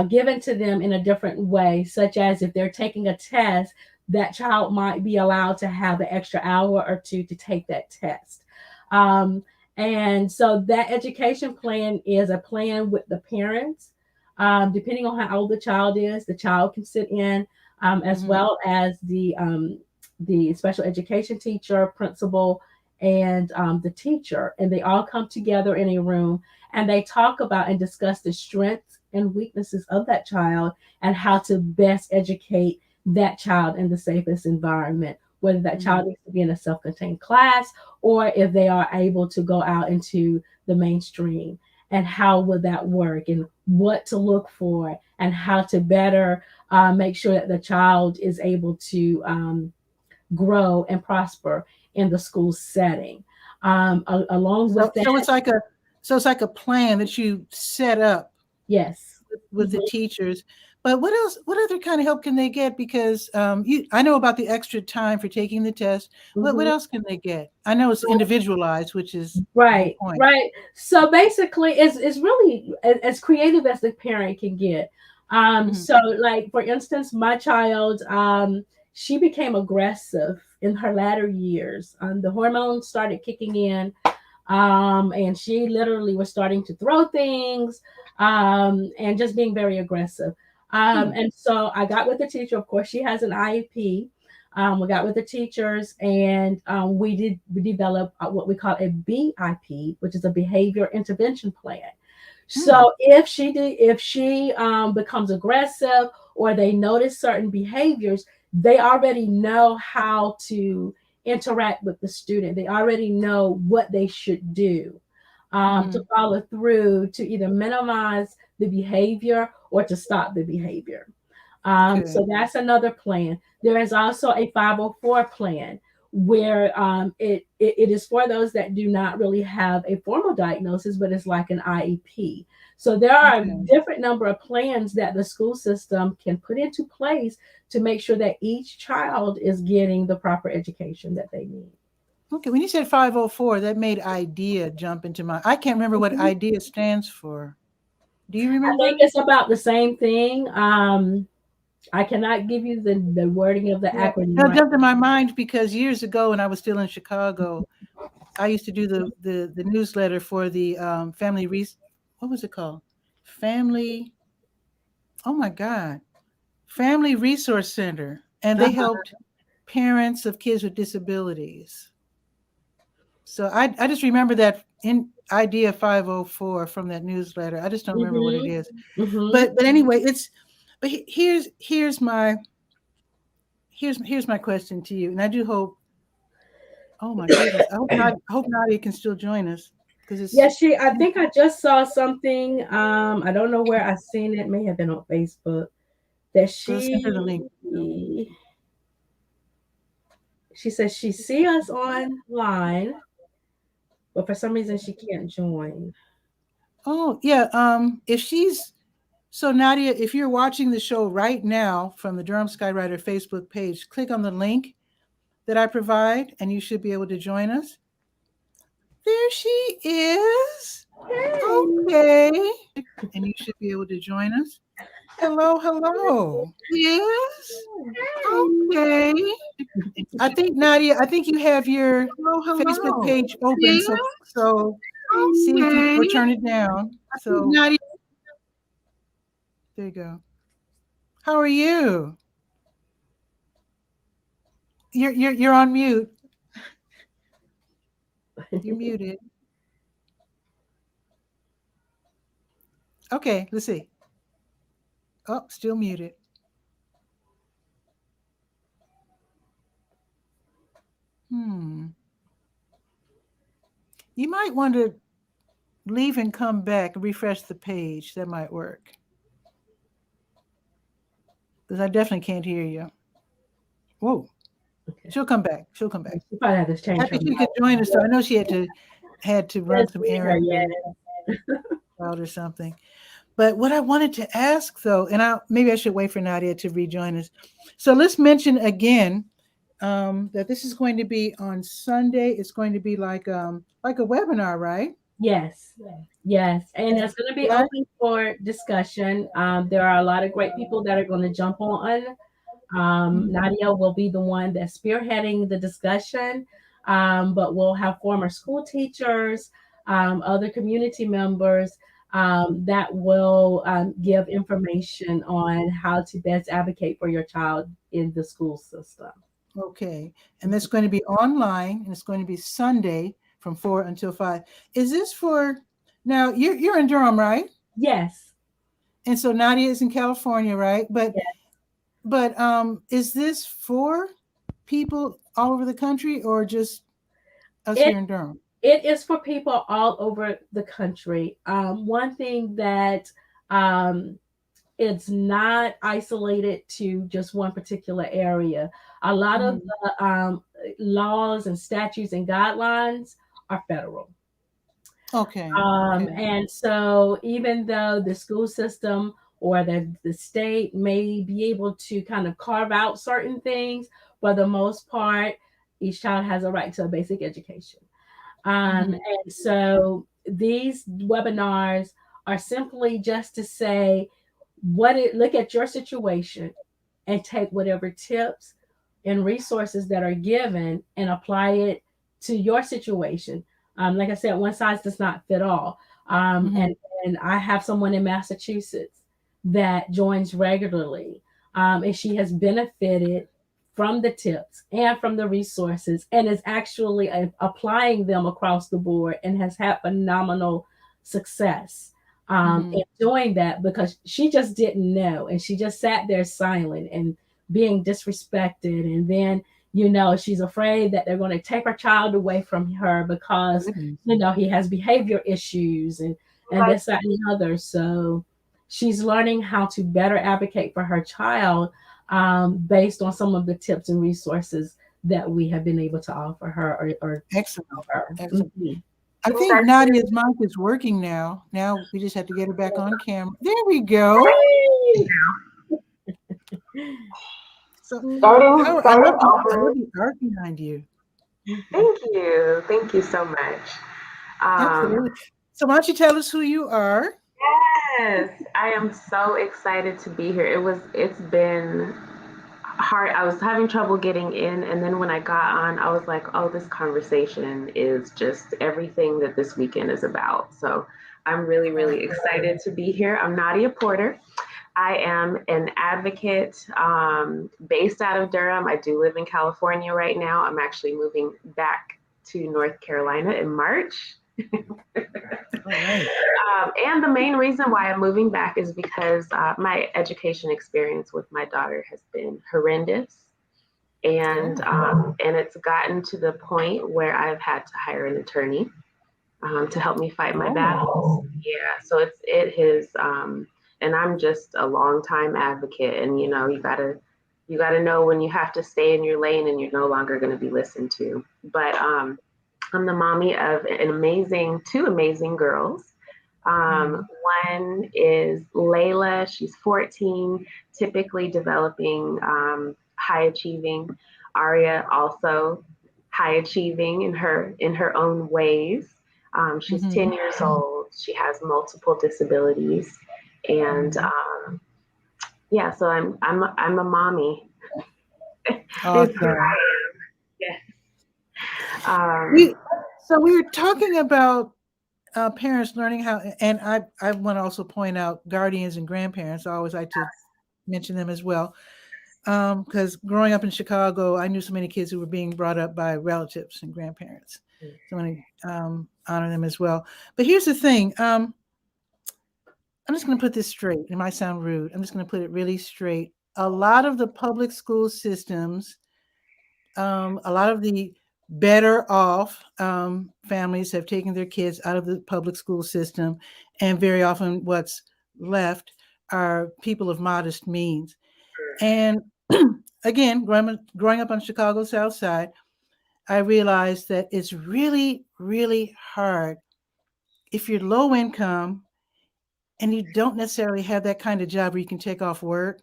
given to them in a different way, such as if they're taking a test, that child might be allowed to have an extra hour or two to take that test. Um, and so that education plan is a plan with the parents. Depending on how old the child is, the child can sit in, as Mhm. well as the special education teacher, principal, and the teacher, and they all come together in a room and they talk about and discuss the strengths and weaknesses of that child and how to best educate that child in the safest environment, whether that Mhm. child needs to be in a self-contained class or if they are able to go out into the mainstream, and how would that work and what to look for and how to better make sure that the child is able to grow and prosper in the school setting. Along So, with that, it's like a plan that you set up yes. with the teachers. But what else? What other kind of help can they get? Because I know about the extra time for taking the test. What Mhm. else can they get? I know it's individualized, which is the whole Right, point. right. So basically, it's really as creative as the parent can get. Mhm. So like for instance, my child, she became aggressive in her latter years. The hormones started kicking in, and she literally was starting to throw things, and just being very aggressive. Hmm. And so I got with the teacher. Of course, she has an IEP. We got with the teachers, and we developed what we call a BIP, which is a behavior intervention plan. Hmm. So if she becomes aggressive or they notice certain behaviors, they already know how to interact with the student. They already know what they should do to Hmm. follow through to either minimize the behavior or to stop the behavior. Okay. So that's another plan. There is also a 504 plan, where it is for those that do not really have a formal diagnosis, but it's like an IEP. So there are a Okay. different number of plans that the school system can put into place to make sure that each child is getting the proper education that they need. Okay. When you said 504, that made IDEA jump into my. I can't remember what Mhm. IDEA stands for. Do you I think remember? it's about the same thing. I cannot give you the wording of the Yeah. acronym That right jumped in my mind because years ago, when I was still in Chicago, I used to do the newsletter for the family. What was it called? Family. Oh my God. Family Resource Center, and now. they helped parents of kids with disabilities. So I just remember that in idea 504 from that newsletter. I just don't remember what it Hmm. is. Hmm. But anyway, it's but here's my question to you. And I do hope, oh my goodness, I hope Nadia can still join us because it's Yes, I think I just saw something. I don't know where I seen it. May have been on Facebook. That go send her the link. she says she see us online, but for some reason she can't join. Oh yeah, if she's so Nadia, if you're watching the show right now from the Durham Skywriter Facebook page, click on the link that I provide, and you should be able to join us. There she is. Hey. Okay. And you should be able to join us. Hello, hello. Yes. Okay. I think Nadia, I think you have your Hello, Facebook hello. page open. Yes. So see if you or Okay. turn it down. So Nadia. there you go. How are you? You're on mute. You're muted. Okay, let's see. Oh, still muted. Hmm. You might want to leave and come back, refresh the page. That might work. Because I definitely can't hear you. Whoa. Okay. She'll come back. She'll come back. She probably had to change Happy her she mind. could join us. So I know she had to run Let's some see her. errands Yeah. out or something. But what I wanted to ask though, and maybe I should wait for Nadia to rejoin us. So let's mention again that this is going to be on Sunday. It's going to be like a webinar, right? Yes. Yes. And it's going to be Right? open for discussion. There are a lot of great people that are going to jump on. Mhm. Nadia will be the one that's spearheading the discussion, but we'll have former school teachers, other community members that will give information on how to best advocate for your child in the school system. Okay. And that's going to be online and it's going to be Sunday from 4 until 5. Is this for now you're in Durham, right? Yes. And so Nadia is in California, right? Yes. But is this for people all over the country or just us It here in Durham? it is for people all over the country. One thing that um, it's not isolated to just one particular area. A lot of Mhm. the laws and statutes and guidelines are federal. Okay. Okay. And so, even though the school system or the state may be able to kind of carve out certain things, for the most part, each child has a right to a basic education. Mhm. And so, these webinars are simply just to say, look at your situation and take whatever tips and resources that are given and apply it to your situation. Like I said, one size does not fit all. Um, Mhm. and, and I have someone in Massachusetts that joins regularly, and she has benefited from the tips and from the resources and is actually applying them across the board and has had phenomenal success in Mhm. doing that because she just didn't know and she just sat there silent and being disrespected. And then, she's afraid that they're going to take her child away from her because, Goodness. he has behavior issues and this, that, and the other. So she's learning how to better advocate for her child based on some of the tips and resources that we have been able to offer her or Excellent. show her. Excellent. Mhm. I think Nadia's mic is working now. Now we just have to get her back on camera. There we go. So Starting, starting I love over. the art behind you. Mhm. Thank you. Thank you so much. Absolutely. So why don't you tell us who you are? Yes, I am so excited to be here. It's been hard. I was having trouble getting in, and then when I got on, I was like, oh, this conversation is just everything that this weekend is about. So I'm really, really excited to be here. I'm Nadia Porter. I am an advocate based out of Durham. I do live in California right now. I'm actually moving back to North Carolina in March. All right. And the main reason why I'm moving back is because my education experience with my daughter has been horrendous. And it's gotten to the point where I've had to hire an attorney to help me fight my battles. Yeah, so it has, and I'm just a long time advocate, and you gotta know when you have to stay in your lane and you're no longer going to be listened to. But I'm the mommy of two amazing girls. One is Layla. She's 14, typically developing, high achieving. Aria also high achieving in her own ways. She's 10 years old. She has multiple disabilities, and yeah. So I'm a mommy. Is who I Awesome. am. Yes. Um, So we were talking about parents learning how, and I want to also point out guardians and grandparents. I always like to mention them as well, because growing up in Chicago, I knew so many kids who were being brought up by relatives and grandparents. So I want to honor them as well. But here's the thing. I'm just going to put this straight. It might sound rude. I'm just going to put it really straight. A lot of the public school systems, a lot of the better off families have taken their kids out of the public school system, and very often what's left are people of modest means. And again, growing up on Chicago's South Side, I realized that it's really, really hard if you're low income and you don't necessarily have that kind of job where you can take off work.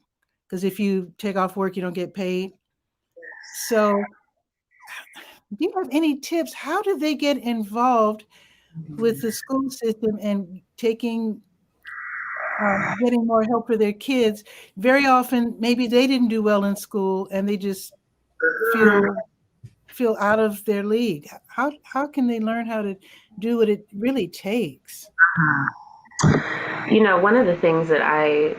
Because if you take off work, you don't get paid. So do you have any tips? How do they get involved with the school system and getting more help for their kids? Very often, maybe they didn't do well in school and they just feel out of their league. How can they learn how to do what it really takes? One of the things that I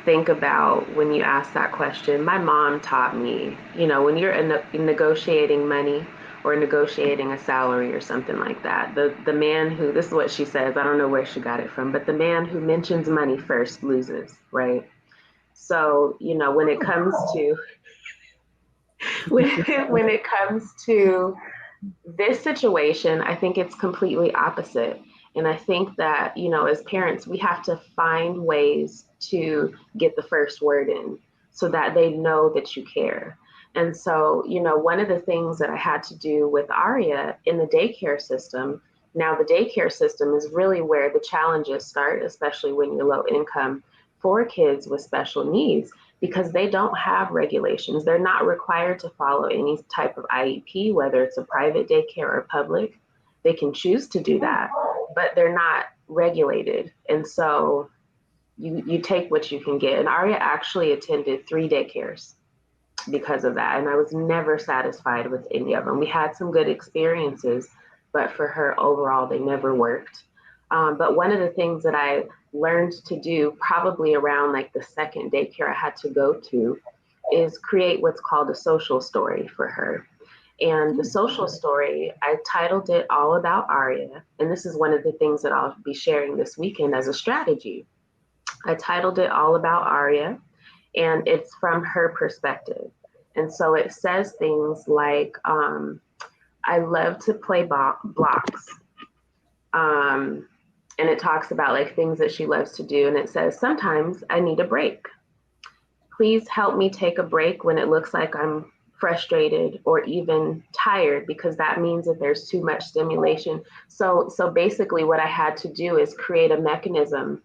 think about when you ask that question, my mom taught me, when you're in negotiating money or negotiating a salary or something like that, the man who, this is what she says, I don't know where she got it from, but the man who mentions money first loses, right? So, when it comes to when it comes to this situation, I think it's completely opposite. And I think that, as parents, we have to find ways to get the first word in so that they know that you care. And so, one of the things that I had to do with Aria in the daycare system, now the daycare system is really where the challenges start, especially when you're low income, for kids with special needs, because they don't have regulations. They're not required to follow any type of IEP, whether it's a private daycare or public. They can choose to do that, but they're not regulated. And so you take what you can get. And Aria actually attended 3 daycares because of that. And I was never satisfied with any of them. We had some good experiences, but for her overall, they never worked. But one of the things that I learned to do probably around like the second daycare I had to go to is create what's called a social story for her. And the social story, I titled it All About Aria. And this is one of the things that I'll be sharing this weekend as a strategy. I titled it All About Aria, and it's from her perspective. And so it says things like, I love to play blocks. And it talks about like things that she loves to do. And it says, sometimes I need a break. Please help me take a break when it looks like I'm frustrated or even tired, because that means that there's too much stimulation. So basically what I had to do is create a mechanism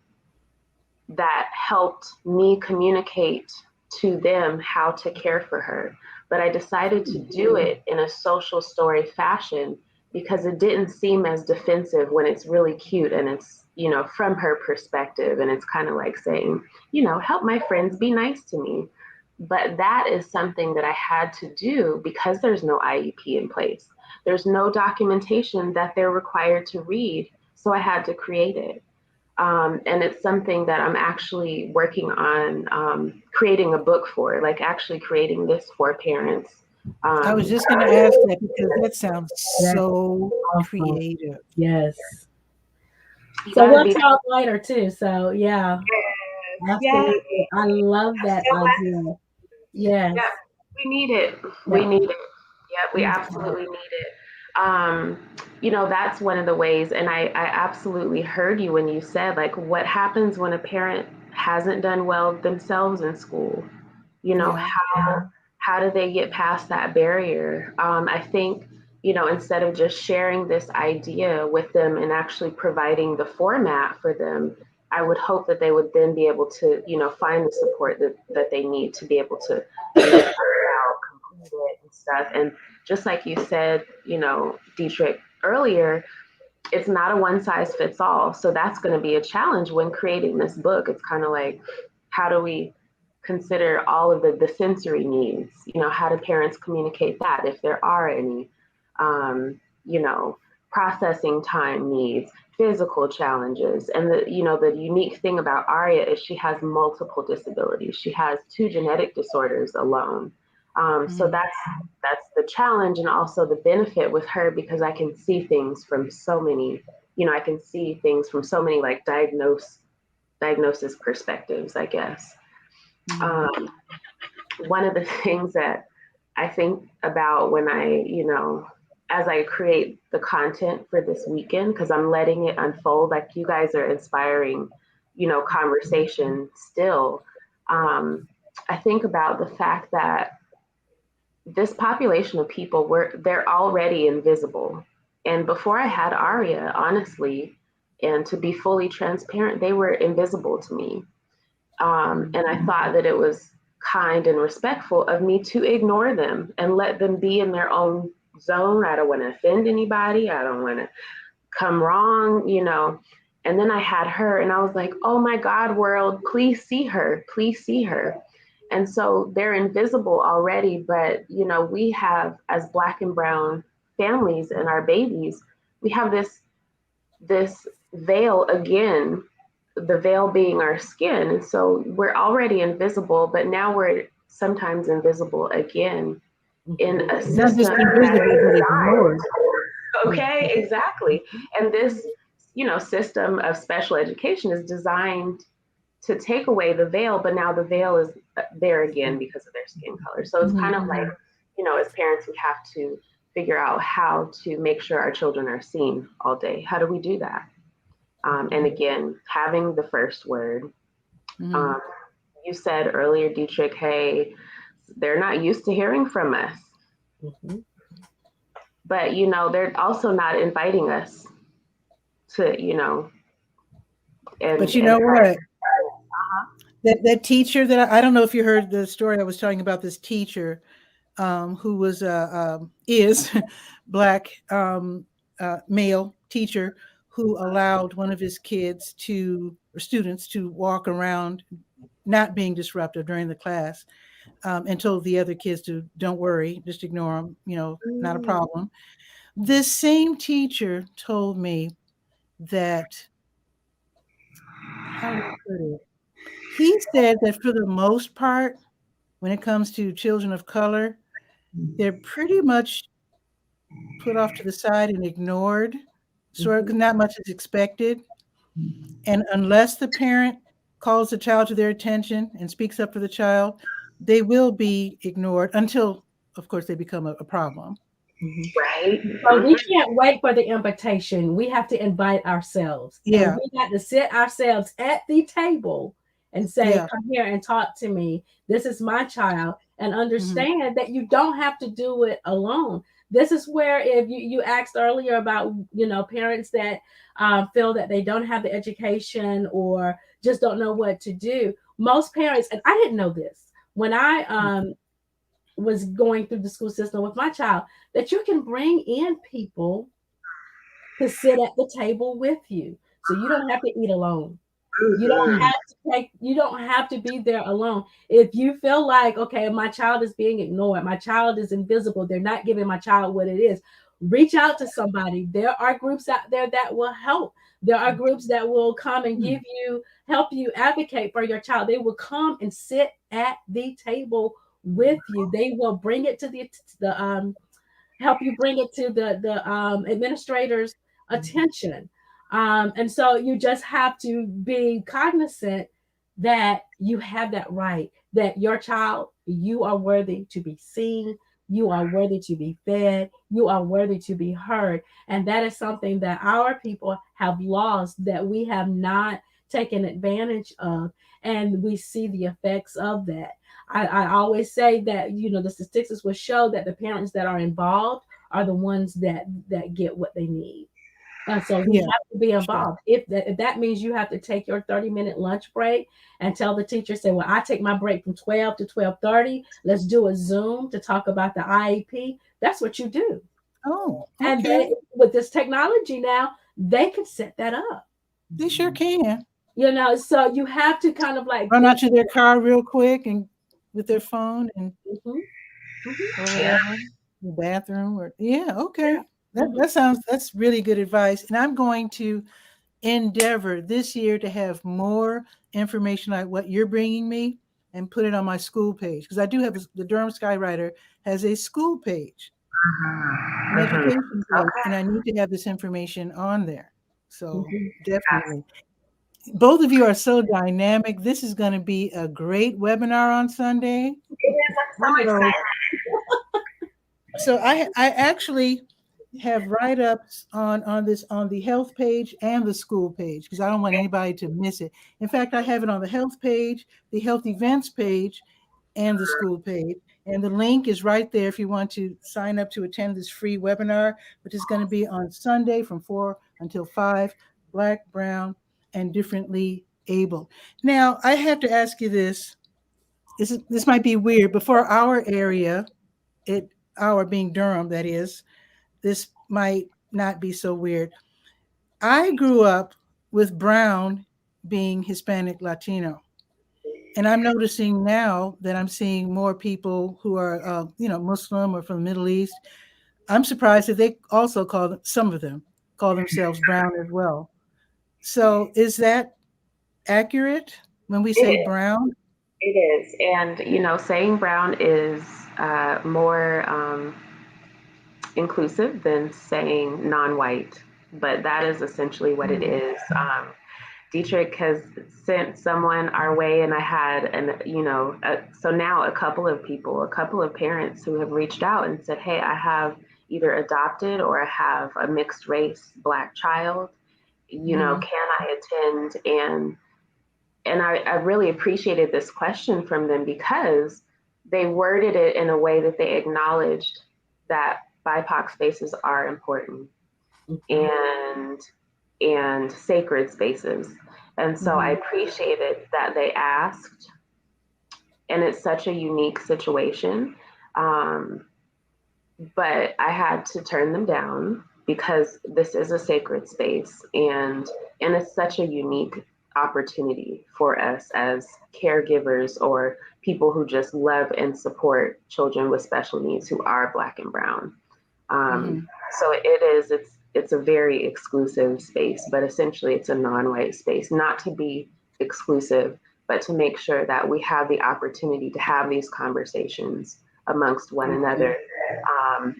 that helped me communicate to them how to care for her. But I decided to do it in a social story fashion because it didn't seem as defensive when it's really cute and it's, you know, from her perspective. And it's kind of like saying, you know, help my friends be nice to me. But that is something that I had to do because there's no IEP in place. There's no documentation that they're required to read. So I had to create it. And it's something that I'm actually working on creating a book for, like actually creating this for parents. I was just going to ask that because that sounds so creative. Yes. So we'll talk later too. So yeah. Absolutely. Yeah. I love that idea. Yes. Yeah, we need it. Yeah. We need it. Yeah, we absolutely need it. You know, that's one of the ways, and I absolutely heard you when you said, like, what happens when a parent hasn't done well themselves in school? You know, how do they get past that barrier? I think, you know, instead of just sharing this idea with them and actually providing the format for them, I would hope that they would then be able to, you know, find the support that they need to be able to figure it out, complete it and stuff. And just like you said, you know, Dietrich, earlier, it's not a one size fits all. So that's going to be a challenge when creating this book. It's kind of like, how do we consider all of the sensory needs? You know, how do parents communicate that if there are any? You know, processing time needs, physical challenges. And the, you know, the unique thing about Aria is she has multiple disabilities. She has 2 genetic disorders alone. So that's the challenge and also the benefit with her, because I can see things from so many, you know, I can see things from so many like diagnosis perspectives, I guess. One of the things that I think about when I, you know, as I create the content for this weekend, because I'm letting it unfold, like you guys are inspiring, you know, conversation still. I think about the fact that this population of people, they're already invisible. And before I had Aria, honestly, and to be fully transparent, they were invisible to me. And I thought that it was kind and respectful of me to ignore them and let them be in their own zone. I don't want to offend anybody. I don't want to come wrong, you know. And then I had her and I was like, oh my God, world, please see her. Please see her. And so they're invisible already. But, you know, we have, as Black and brown families and our babies, we have this veil again, the veil being our skin. And so we're already invisible, but now we're sometimes invisible again in a system. Okay, exactly. And this, you know, system of special education is designed to take away the veil, but now the veil is there again because of their skin color. So it's kind of like, you know, as parents, we have to figure out how to make sure our children are seen all day. How do we do that? And again, having the first word. You said earlier, Dietrich, hey, they're not used to hearing from us. But, you know, they're also not inviting us to, you know. But you know what? That teacher that I don't know if you heard the story I was telling about, this teacher who was is Black male teacher who allowed one of his students to walk around not being disruptive during the class, and told the other kids to, don't worry, just ignore them, you know, not a problem. This same teacher told me that, how do I put it? He said that for the most part, when it comes to children of color, they're pretty much put off to the side and ignored, sort of, 'cause not much is expected. And unless the parent calls the child to their attention and speaks up for the child, they will be ignored until, of course, they become a problem. Right. So we can't wait for the invitation. We have to invite ourselves. Yeah. And we got to sit ourselves at the table and say, Yeah. come here and talk to me. This is my child. And Mm-hmm. understand that you don't have to do it alone. This is where, if you asked earlier about, parents that feel that they don't have the education or just don't know what to do. Most parents, and I didn't know this when I was going through the school system with my child, that you can bring in people to sit at the table with you. So you don't have to eat alone. You don't have to you don't have to be there alone. If you feel like, okay, my child is being ignored, my child is invisible, they're not giving my child what it is, reach out to somebody. There are groups out there that will help. There are groups that will come and help you advocate for your child. They will come and sit at the table with you. They will bring it to the help you bring it to the administrator's attention. And so you just have to be cognizant that you have that right, that your child, you are worthy to be seen, you are worthy to be fed, you are worthy to be heard. And that is something that our people have lost, that we have not taken advantage of. And we see the effects of that. I always say that, the statistics will show that the parents that are involved are the ones that get what they need. And so we have to be involved. Sure. If that means you have to take your 30-minute lunch break and tell the teacher, say, well, I take my break from 12 to 12:30. Let's do a Zoom to talk about the IEP. That's what you do. Oh, okay. And then with this technology now, they can set that up. They sure can. So you have to kind of like run out to their car real quick and with their phone and or whatever, the bathroom or okay. That's really good advice. And I'm going to endeavor this year to have more information like what you're bringing me and put it on my school page, because I do have the Durham Skywriter has a school page, an education page, and I need to have this information on there. So definitely. Both of you are so dynamic. This is going to be a great webinar on Sunday. It is. I'm so excited. So I actually have write-ups on the health page and the school page, because I don't want anybody to miss it. In fact, I have it on the health page, the health events page, and the school page. And the link is right there if you want to sign up to attend this free webinar, which is going to be on Sunday from 4 until 5, Black, Brown, and differently able. Now, I have to ask you this. This might be weird, but for our area, our being Durham, that is, this might not be so weird. I grew up with Brown being Hispanic Latino. And I'm noticing now that I'm seeing more people who are, Muslim or from the Middle East. I'm surprised that they also some of them call themselves Brown as well. So is that accurate when we say brown? It is. And, saying brown is more inclusive than saying non-white, but that is essentially what it is. Dietrich has sent someone our way, and I had, so now a couple of parents who have reached out and said, hey, I have either adopted or I have a mixed race Black child. Can I attend? And I really appreciated this question from them, because they worded it in a way that they acknowledged that BIPOC spaces are important and sacred spaces. And so I appreciated that they asked, and it's such a unique situation. But I had to turn them down, because this is a sacred space, and it's such a unique opportunity for us as caregivers or people who just love and support children with special needs who are Black and brown. So it's a very exclusive space, but essentially it's a non-white space, not to be exclusive, but to make sure that we have the opportunity to have these conversations amongst one another,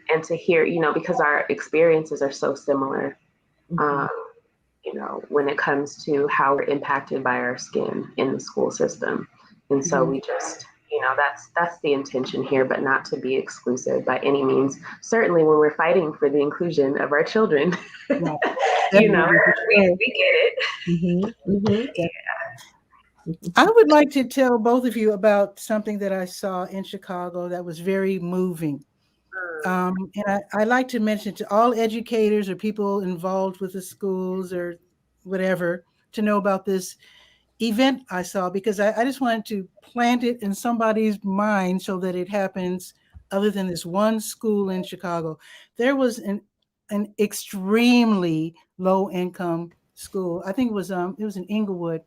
and to hear, because our experiences are so similar, when it comes to how we're impacted by our skin in the school system. And so we just, that's the intention here, but not to be exclusive by any means. Certainly when we're fighting for the inclusion of our children, we get it. Yeah. I would like to tell both of you about something that I saw in Chicago that was very moving. And I like to mention to all educators or people involved with the schools or whatever to know about this event I saw, because I just wanted to plant it in somebody's mind so that it happens other than this one school in Chicago. There was an extremely low income school. I think it was in Inglewood,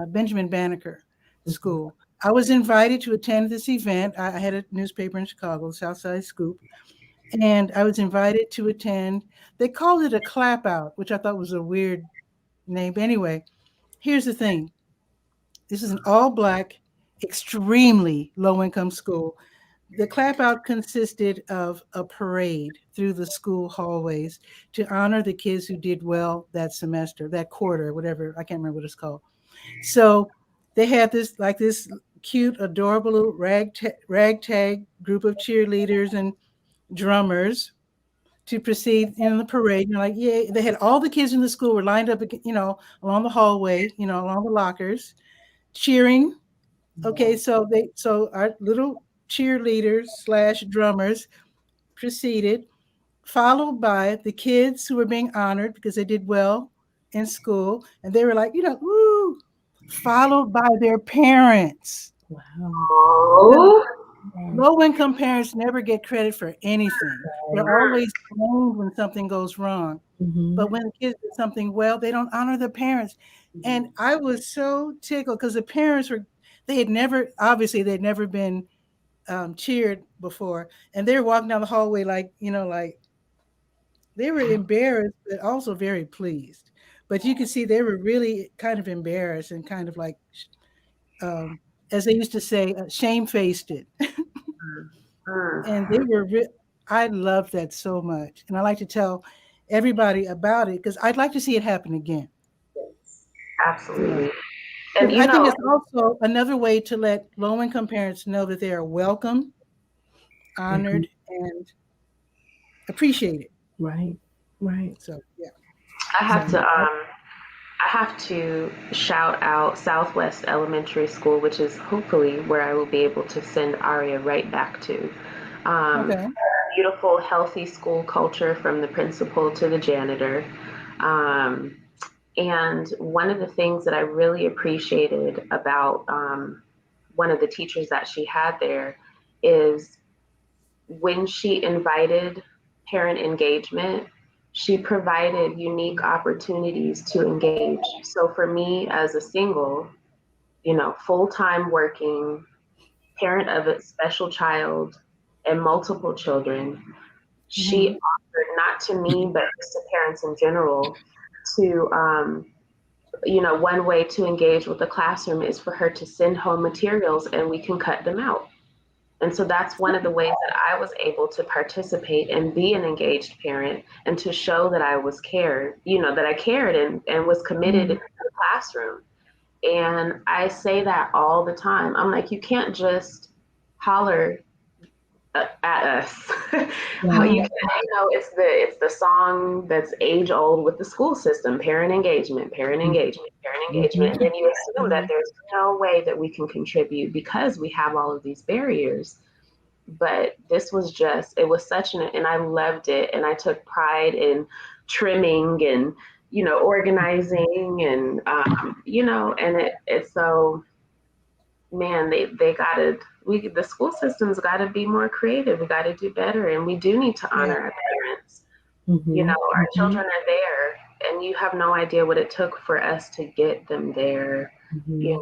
Benjamin Banneker School. I was invited to attend this event. I had a newspaper in Chicago, Southside Scoop, and I was invited to attend. They called it a clap out, which I thought was a weird name. But anyway, here's the thing. This is an all Black, extremely low income school. The clap out consisted of a parade through the school hallways to honor the kids who did well that semester, that quarter, whatever. I can't remember what it's called. So they had this cute, adorable little ragtag group of cheerleaders and drummers to proceed in the parade. And like, yay! They had all the kids in the school were lined up, along the hallway, along the lockers, cheering. Okay, so our little cheerleaders slash drummers proceeded, followed by the kids who were being honored because they did well in school, and they were like, woo, followed by their parents. Wow. Oh, Low income parents never get credit for anything. They're always blamed when something goes wrong. But when the kids did something well, they don't honor the parents. And I was so tickled because the parents they'd never been cheered before. And they were walking down the hallway like they were embarrassed, but also very pleased. But you could see they were really kind of embarrassed and kind of like, as they used to say, shame-faced it. And they were, I love that so much. And I like to tell everybody about it because I'd like to see it happen again. absolutely. And I think it's also another way to let low income parents know that they are welcome, honored, and appreciated. Right. So, yeah. I have to shout out Southwest Elementary School, which is hopefully where I will be able to send Aria right back to. Okay. Beautiful, healthy school culture from the principal to the janitor. And one of the things that I really appreciated about one of the teachers that she had there is when she invited parent engagement, she provided unique opportunities to engage. So for me as a single, full-time working parent of a special child and multiple children, she offered, not to me, but just to parents in general, to, one way to engage with the classroom is for her to send home materials and we can cut them out. And so that's one of the ways that I was able to participate and be an engaged parent and to show that I was cared, that I cared and was committed in the classroom. And I say that all the time. I'm like, you can't just holler at us. How you can, it's the song that's age old with the school system: parent engagement, parent engagement, parent engagement. And then you assume that there's no way that we can contribute because we have all of these barriers. But this was it was such and I loved it. And I took pride in trimming and, organizing and, and it's so, man, the school system's got to be more creative. We got to do better. And we do need to honor our parents. Our children are there and you have no idea what it took for us to get them there, and we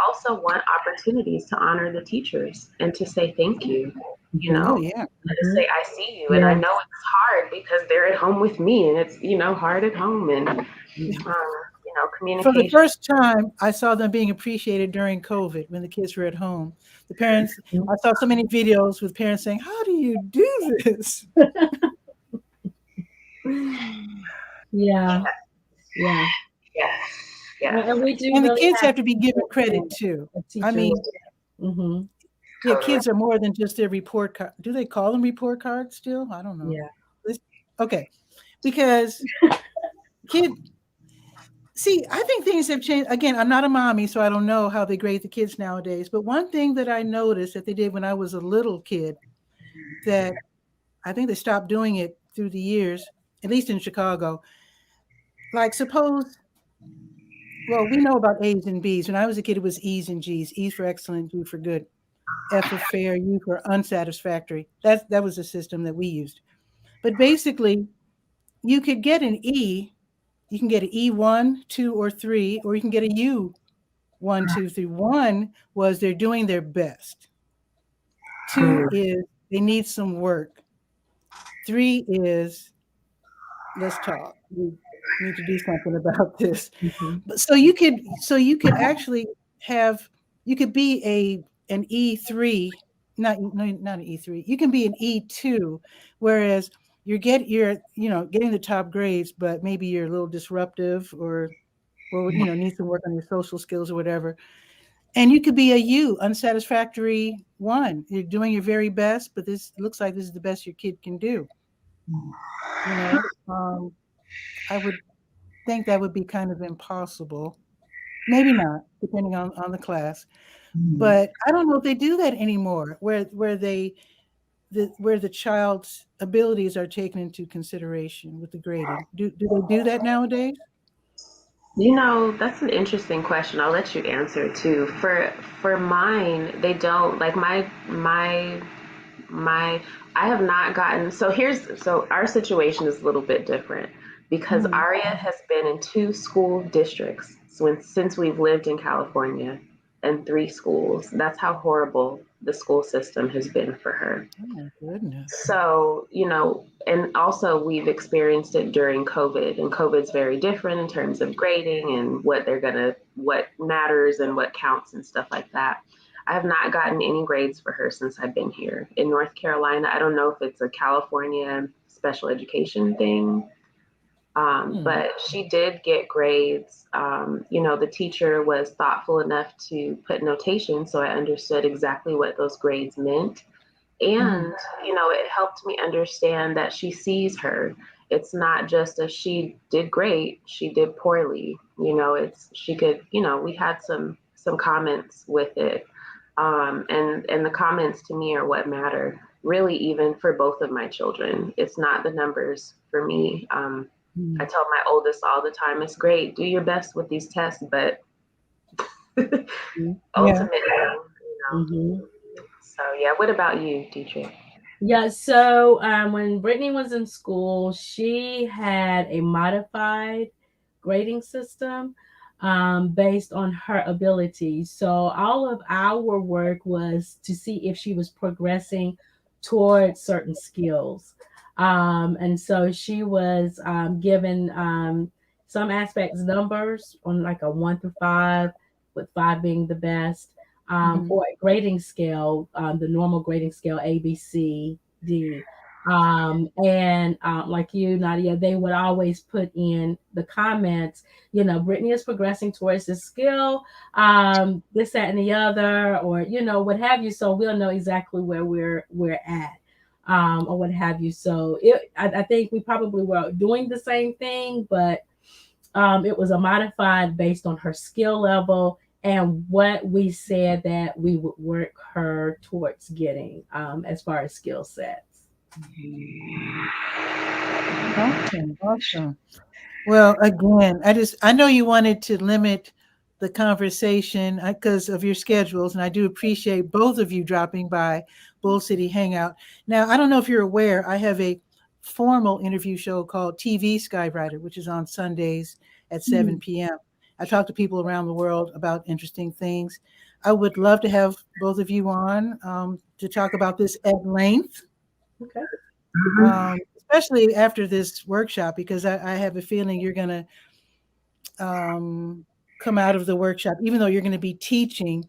also want opportunities to honor the teachers and to say thank you, Oh, and to say, I see you. And I know it's hard because they're at home with me and it's, hard at home and, communication. For the first time, I saw them being appreciated during COVID when the kids were at home. The parents, I saw so many videos with parents saying, how do you do this? Yeah. Yes. And we do. And the kids have to be given credit too. I mean, kids are more than just their report card. Do they call them report cards still? I don't know. Yeah. Okay. Because See, I think things have changed. Again, I'm not a mommy, so I don't know how they grade the kids nowadays. But one thing that I noticed that they did when I was a little kid, that I think they stopped doing it through the years, at least in Chicago. Like, suppose, well, we know about A's and B's. When I was a kid, it was E's and G's. E's for excellent, G for good, F for fair, U for unsatisfactory. That was the system that we used. But basically, you could get an E. You can get an E1, 2, or 3, or you can get a U 1, 2, 3. 1 was they're doing their best. 2 is they need some work. 3 is let's talk. We need to do something about this. Mhm. So you could actually have, you could be an E3, not an E3. You can be an E2, whereas you're getting the top grades, but maybe you're a little disruptive or need some work on your social skills or whatever. And you could be a U, unsatisfactory 1. You're doing your very best, but this looks like this is the best your kid can do. I would think that would be kind of impossible. Maybe not, depending on the class. But I don't know if they do that anymore, where the child's abilities are taken into consideration with the grading. Do they do that nowadays? That's an interesting question. I'll let you answer too. For mine, they don't like my I have not gotten so our situation is a little bit different because Aria has been in 2 school districts since we've lived in California, and 3 schools. That's how horrible the school system has been for her. Oh my goodness. So, and also we've experienced it during COVID, and COVID's very different in terms of grading and what matters and what counts and stuff like that. I have not gotten any grades for her since I've been here in North Carolina. I don't know if it's a California special education thing, but she did get grades. The teacher was thoughtful enough to put notation, so I understood exactly what those grades meant. And, it helped me understand that she sees her. It's not just a she did great, she did poorly. She could, we had some comments with it. And the comments to me are what matter, really, even for both of my children. It's not the numbers for me. I tell my oldest all the time, it's great, do your best with these tests, but ultimately, So yeah, what about you, Dietrich? Yeah, so when Brittany was in school, she had a modified grading system based on her abilities. So all of our work was to see if she was progressing towards certain skills. And so she was given some aspects numbers on like a 1 through 5, with 5 being the best. Or a grading scale, the normal grading scale A, B, C, D. And like you, Nadia, they would always put in the comments, Brittany is progressing towards this skill, this, that, and the other, or, what have you. So we'll know exactly where we're at, or what have you. So I think we probably were doing the same thing, but it was a modified based on her skill level and what we said that we would work her towards getting as far as skill sets. Awesome. Well, again, I know you wanted to limit the conversation because of your schedules, and I do appreciate both of you dropping by Bull City Hangout. Now, I don't know if you're aware, I have a formal interview show called TV Skywriter, which is on Sundays at 7 p.m. I talk to people around the world about interesting things. I would love to have both of you on to talk about this at length. Okay. Especially after this workshop, because I have a feeling you're going to come out of the workshop, even though you're going to be teaching.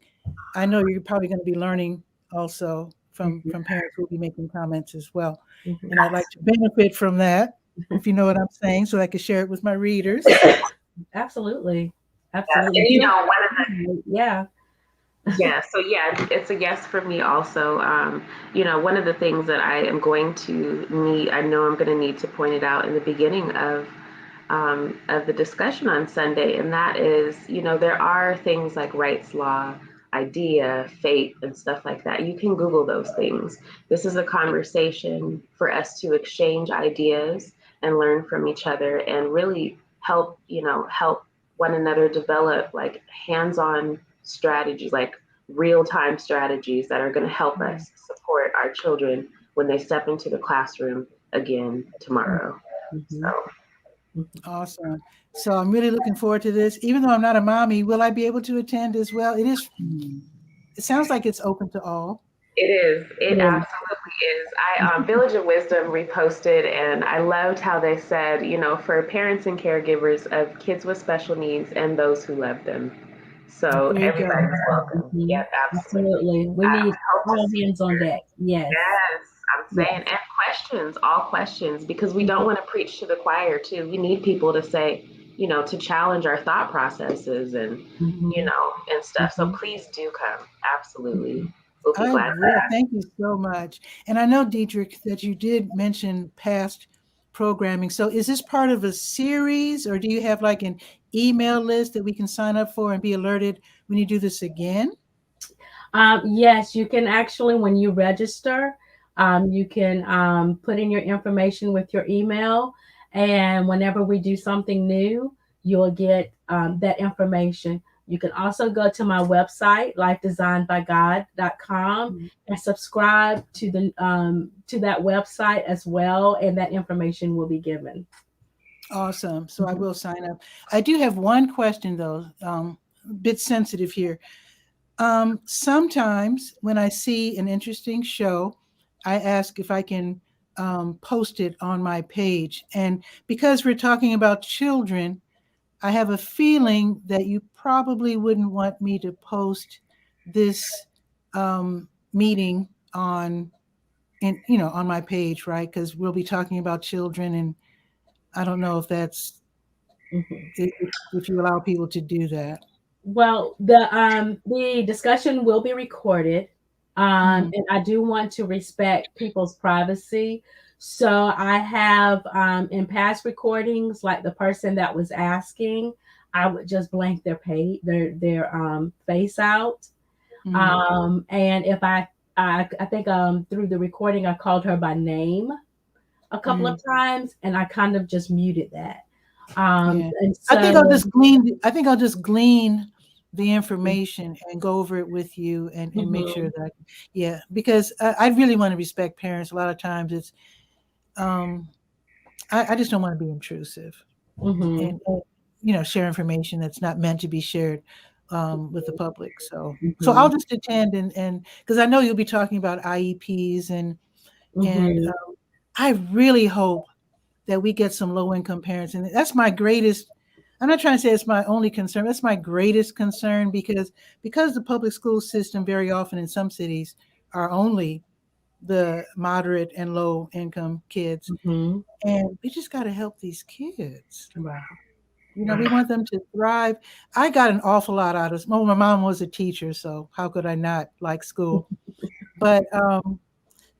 I know you're probably going to be learning also from parents who will be making comments as well. And I'd like to benefit from that, if you know what I'm saying, so I can share it with my readers. Absolutely. And one of the yeah. Yeah, so yeah, it's a yes for me also. One of the things that I am going to need, I know I'm going to need to point it out in the beginning of of the discussion on Sunday, and that is, there are things like rights law, IDEA, FATE, and stuff like that. You can Google those things. This is a conversation for us to exchange ideas and learn from each other and really help one another develop like hands-on strategies, like real-time strategies that are going to help us support our children when they step into the classroom again tomorrow. So. Awesome. So I'm really looking forward to this. Even though I'm not a mommy, will I be able to attend as well? It sounds like it's open to all. It is. It absolutely is. Village of Wisdom reposted, and I loved how they said, for parents and caregivers of kids with special needs and those who love them. So everybody's welcome. Yep, absolutely. We need all hands on deck. Yes. Yes, I'm saying, and questions, all questions, because we don't want to preach to the choir too. We need people to say, to challenge our thought processes and, and stuff. So please do come. Absolutely. We'll be glad for that. Thank you so much. And I know, Dietrich, that you did mention past programming. So is this part of a series, or do you have like an email list that we can sign up for and be alerted when you do this again? Yes, you can actually, when you register, you can put in your information with your email. And whenever we do something new, you'll get that information. You can also go to my website, lifedesignedbygod.com, and subscribe to that website as well, and that information will be given. Awesome. So I will sign up. I do have one question though, a bit sensitive here. Sometimes when I see an interesting show, I ask if I can post it on my page. And because we're talking about children, I have a feeling that you probably wouldn't want me to post this meeting on my page, right? Because we'll be talking about children, and I don't know if that's if you allow people to do that. Well, the discussion will be recorded, and I do want to respect people's privacy. So I have in past recordings, like the person that was asking, I would just blank their page, their face out. And if I think through the recording, I called her by name a couple of times, and I kind of just muted that. And so, I think I'll just glean the information and go over it with you and make sure that, because I really want to respect parents. A lot of times it's, I just don't want to be intrusive and share information that's not meant to be shared with the public. So I'll just attend and because I know you'll be talking about IEPs and I really hope that we get some low-income parents. And that's my greatest, I'm not trying to say it's my only concern. That's my greatest concern because the public school system very often in some cities are only the moderate and low-income kids. And we just got to help these kids. Wow. We want them to thrive. I got an awful lot out of it. Well, my mom was a teacher, so how could I not like school? But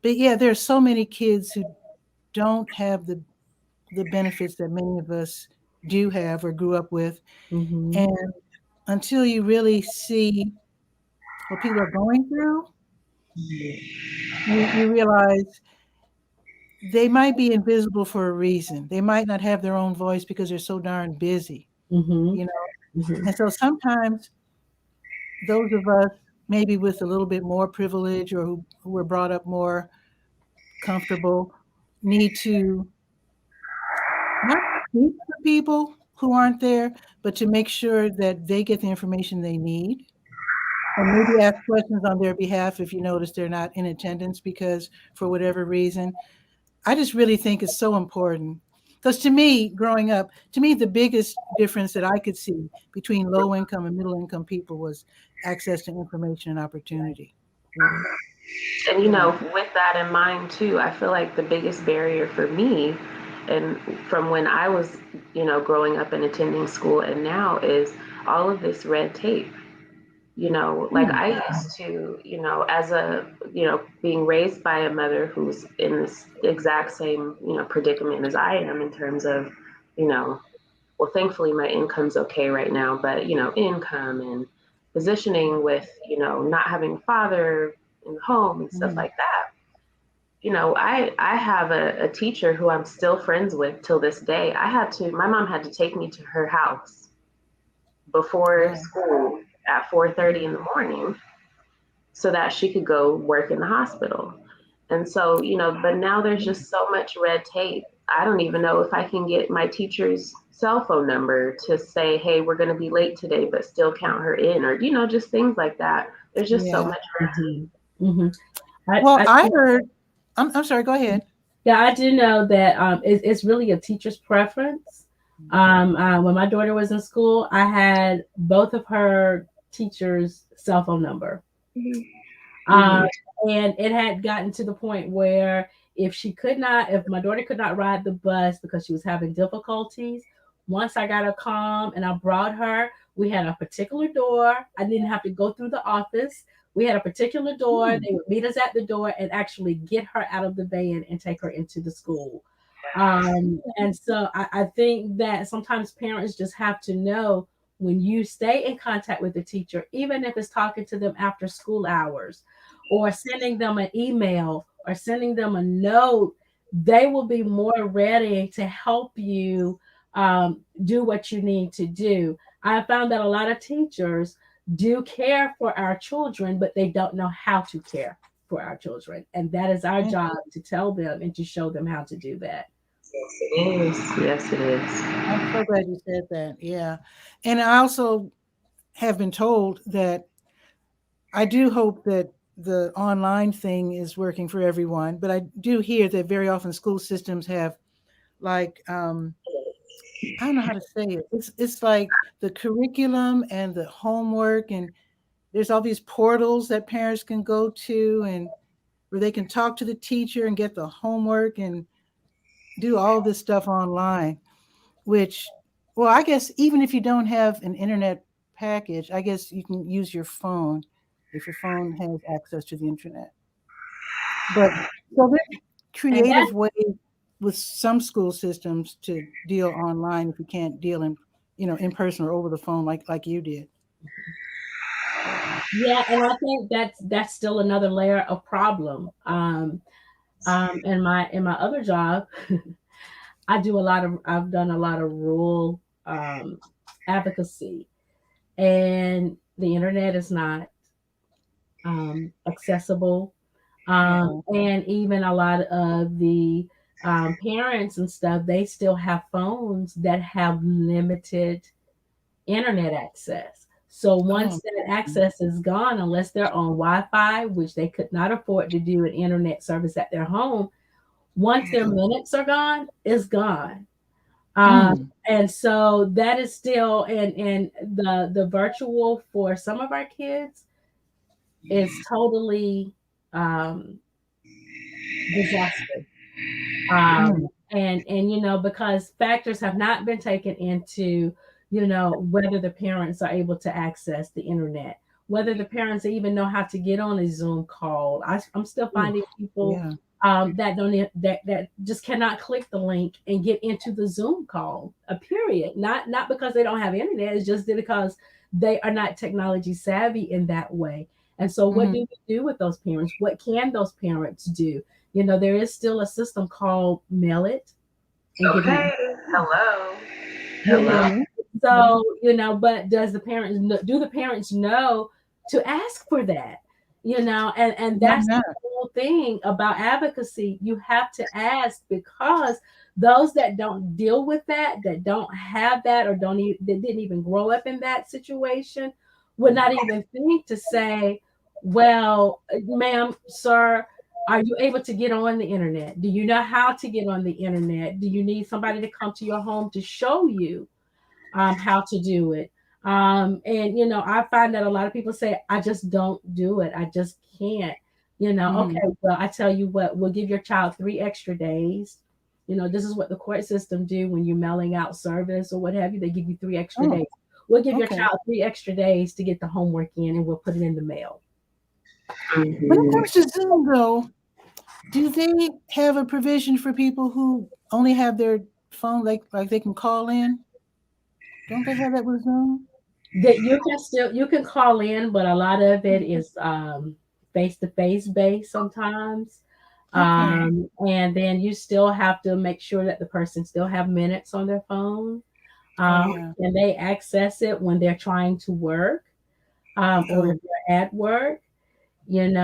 yeah, there's so many kids who don't have the benefits that many of us do have or grew up with. And until you really see what people are going through, you realize they might be invisible for a reason. They might not have their own voice because they're so darn busy, And so sometimes those of us maybe with a little bit more privilege or who were brought up more comfortable need to not speak for people who aren't there, but to make sure that they get the information they need. And maybe ask questions on their behalf if you notice they're not in attendance because for whatever reason. I just really think it's so important. Because to me, growing up, the biggest difference that I could see between low income and middle income people was access to information and opportunity. And, with that in mind too, I feel like the biggest barrier for me and from when I was, growing up and attending school and now is all of this red tape. I used to, as being raised by a mother who's in this exact same, predicament as I am in terms of, well, thankfully my income's okay right now, but, you know, income and positioning with, you know, not having a father in the home and stuff like that. You know, I have a teacher who I'm still friends with till this day. My mom had to take me to her house before school at 4:30 in the morning so that she could go work in the hospital. And so, you know, but now there's just so much red tape. I don't even know if I can get my teacher's cell phone number to say, hey, we're going to be late today, but still count her in, or, you know, just things like that. There's just so much red tape. Well, I heard, I'm sorry, go ahead. Yeah, I do know that it's really a teacher's preference. When my daughter was in school, I had both of her teachers' cell phone number. And it had gotten to the point where if my daughter could not ride the bus because she was having difficulties, once I got her calm and I brought her, we had a particular door. I didn't have to go through the office. We had a particular door. They would meet us at the door and actually get her out of the van and take her into the school. And so I think that sometimes parents just have to know, when you stay in contact with the teacher, even if it's talking to them after school hours or sending them an email or sending them a note, they will be more ready to help you do what you need to do. I found that a lot of teachers do care for our children, but they don't know how to care for our children. And that is our job, to tell them and to show them how to do that. Yes, it is. Yes, it is. I'm so glad you said that. Yeah. And I also have been told that I do hope that the online thing is working for everyone, but I do hear that very often school systems have, like, I don't know how to say it. It's like the curriculum and the homework, and there's all these portals that parents can go to, and where they can talk to the teacher and get the homework and do all this stuff online, which, well, I guess even if you don't have an internet package, I guess you can use your phone if your phone has access to the internet. But so there's creative ways with some school systems to deal online if you can't deal in person or over the phone like you did. Yeah, and I think that's still another layer of problem. In my other job, I've done a lot of rural advocacy, and the internet is not accessible. And even a lot of the parents and stuff, they still have phones that have limited internet access. So once that access is gone, unless they're on Wi-Fi, which they could not afford to do an internet service at their home, once their minutes are gone, it's gone. And so that is still, and the virtual for some of our kids is totally disaster. And because factors have not been taken into, whether the parents are able to access the internet, whether the parents even know how to get on a Zoom call. I'm still finding people that just cannot click the link and get into the Zoom call. Period. Not because they don't have internet. It's just because they are not technology savvy in that way. And so, what do we do with those parents? What can those parents do? There is still a system called Mail It. Okay. Hello. So, but do the parents know to ask for that? And that's the whole thing about advocacy. You have to ask, because those that don't deal with that don't have that, or that didn't even grow up in that situation, would not even think to say, well, ma'am, sir, are you able to get on the internet? Do you know how to get on the internet? Do you need somebody to come to your home to show you how to do it? And I find that a lot of people say, I just don't do it. I just can't. Okay, well, I tell you what, we'll give your child 3 extra days. This is what the court system do when you're mailing out service or what have you. They give you 3 extra days. We'll give your child 3 extra days to get the homework in, and we'll put it in the mail. When it comes to Zoom, though, do they have a provision for people who only have their phone, like they can call in? Don't they have that with Zoom? That you can call in, but a lot of it is face to face based sometimes. Okay. And then you still have to make sure that the person still have minutes on their phone. Oh yeah. And they access it when they're trying to work, or Oh. if they're at work, and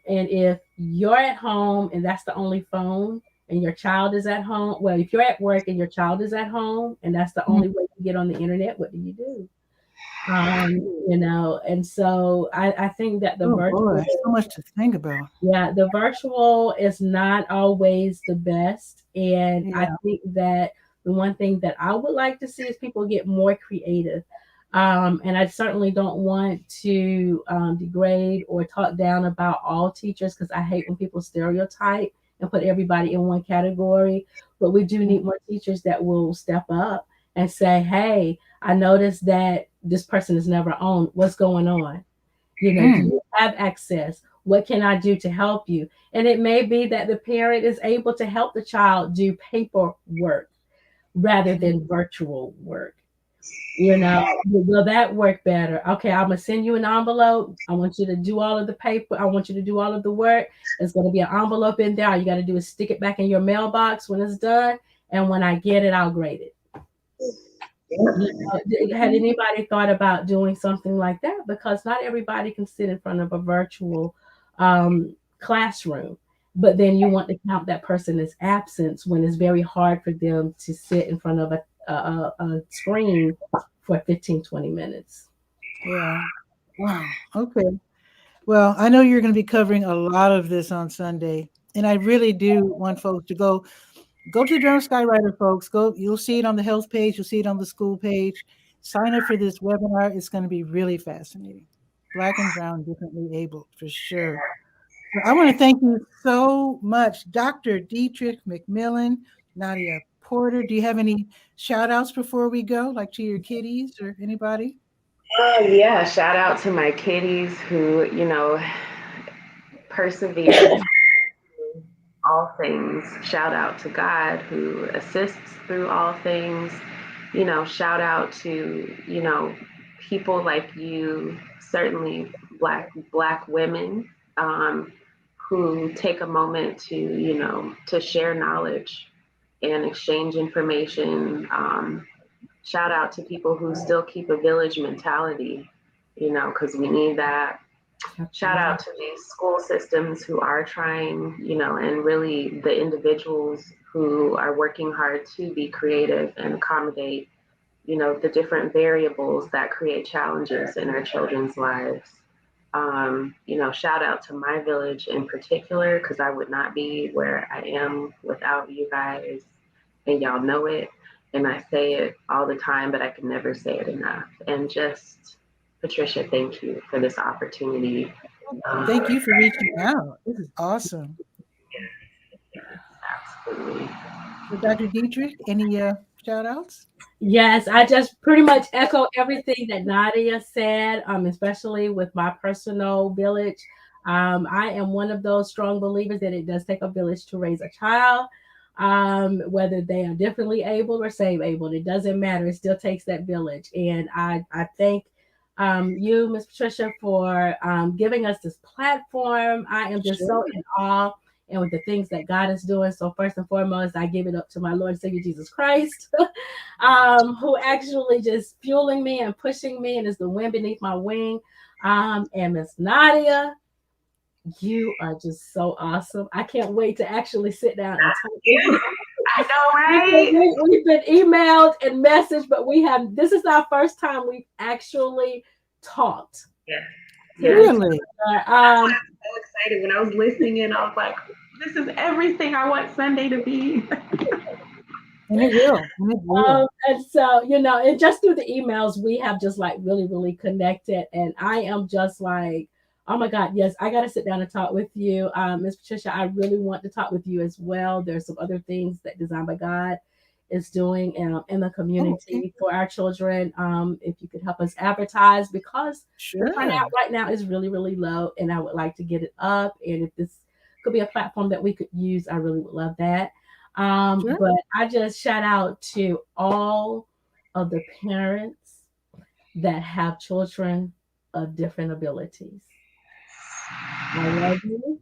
if you're at home and that's the only phone and your child is at home, well, if you're at work and your child is at home and that's the Mm. only way you get on the internet, what do you do? And so I think that the Oh virtual, boy, so much to think about. yeah, the virtual is not always the best. And I Yeah. think that the one thing that I would like to see is people get more creative. And I certainly don't want to degrade or talk down about all teachers, because I hate when people stereotype and put everybody in one category. But we do need more teachers that will step up and say, hey, I noticed that this person is never on. What's going on? Do Mm. you have access? What can I do to help you? And it may be that the parent is able to help the child do paperwork rather than virtual work. Will that work better? Okay, I'm gonna send you an envelope. I want you to do all of the paper. I want you to do all of the work. There's gonna be an envelope in there. All you got to do is stick it back in your mailbox when it's done. And when I get it, I'll grade it. Had anybody thought about doing something like that? Because not everybody can sit in front of a virtual classroom, but then you want to count that person as absence when it's very hard for them to sit in front of a screen for 15, 20 minutes. Yeah. Wow. Okay. Well, I know you're going to be covering a lot of this on Sunday, and I really do want folks to go to the Durham Skywriter, folks. Go. You'll see it on the health page. You'll see it on the school page. Sign up for this webinar. It's going to be really fascinating. Black and brown, differently abled, for sure. Well, I want to thank you so much, Dr. Dietrich Mcmillan, Nadia Porter. Do you have any shout outs before we go, like to your kiddies or anybody? Yeah, shout out to my kitties who, persevere through all things. Shout out to God who assists through all things. Shout out to, people like you, certainly black women, who take a moment to, to share knowledge and exchange information. Shout out to people who still keep a village mentality, because we need that. Shout out to these school systems who are trying, and really the individuals who are working hard to be creative and accommodate, the different variables that create challenges in our children's lives. Shout out to my village in particular, because I would not be where I am without you guys, and y'all know it. And I say it all the time, but I can never say it enough. And just, Patricia, thank you for this opportunity. Thank you for reaching out. This is awesome. Absolutely. So, Dr. Dietrich, any shout outs? Yes, I just pretty much echo everything that Nadia said, especially with my personal village. I am one of those strong believers that it does take a village to raise a child, whether they are differently able or same able. It doesn't matter. It still takes that village. And I thank you, Ms. Patricia, for giving us this platform. I am just so in awe and with the things that God is doing. So first and foremost, I give it up to my Lord and Savior Jesus Christ, who actually just fueling me and pushing me and is the wind beneath my wing. And Miss Nadia, you are just so awesome. I can't wait to actually sit down and talk with you. I know, right? We've been emailed and messaged, but this is our first time we've actually talked. Yeah. Really? I was so excited when I was listening in. I was like, this is everything I want Sunday to be. And it will. And it will. And so, and just through the emails, we have just like really, really connected. And I am just like, oh my God, yes, I got to sit down and talk with you. Ms. Patricia, I really want to talk with you as well. There's some other things that Design by God is doing in the community for our children. If you could help us advertise, because the turnout right now is really, really low, and I would like to get it up. And if this could be a platform that we could use, I really would love that. But I just shout out to all of the parents that have children of different abilities. I love you.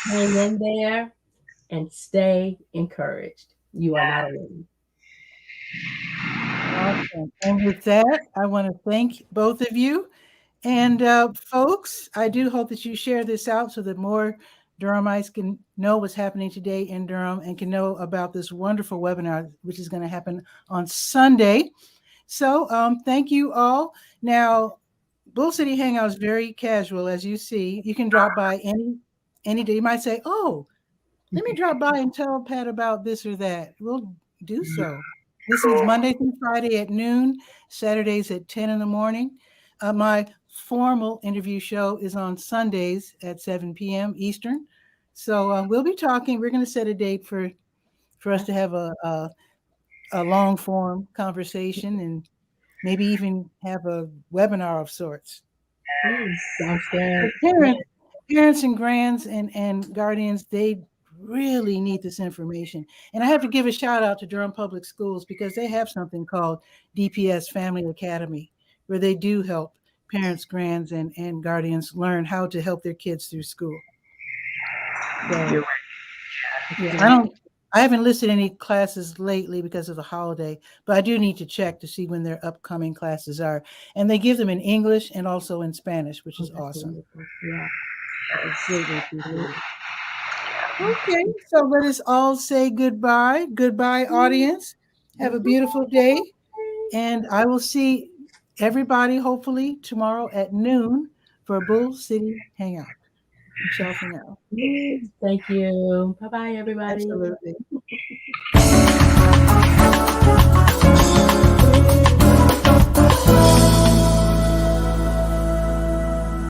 Hang in there and stay encouraged. You are not alone. Awesome. And with that, I want to thank both of you. And folks, I do hope that you share this out so that more Durhamites can know what's happening today in Durham and can know about this wonderful webinar, which is going to happen on Sunday. So thank you all. Now, Bull City Hangout is very casual, as you see. You can drop by any day. You might say, oh, let me drop by and tell Pat about this or that. We'll do so. This is Monday through Friday at noon, Saturdays at 10 in the morning. My formal interview show is on Sundays at 7 p.m. Eastern. So we'll be talking. We're going to set a date for us to have a long form conversation and maybe even have a webinar of sorts. Sounds good. Parents and grands and guardians, they really need this information. And I have to give a shout out to Durham Public Schools because they have something called DPS Family Academy, where they do help parents, grands, and guardians learn how to help their kids through school. So, yeah, I haven't listed any classes lately because of the holiday, but I do need to check to see when their upcoming classes are. And they give them in English and also in Spanish, which is awesome. Yeah. Okay, so let us all say goodbye. Goodbye, audience. Have a beautiful day. And I will see everybody hopefully tomorrow at noon for Bull City Hangout. Michelle for now. Thank you. Bye-bye, everybody. Absolutely.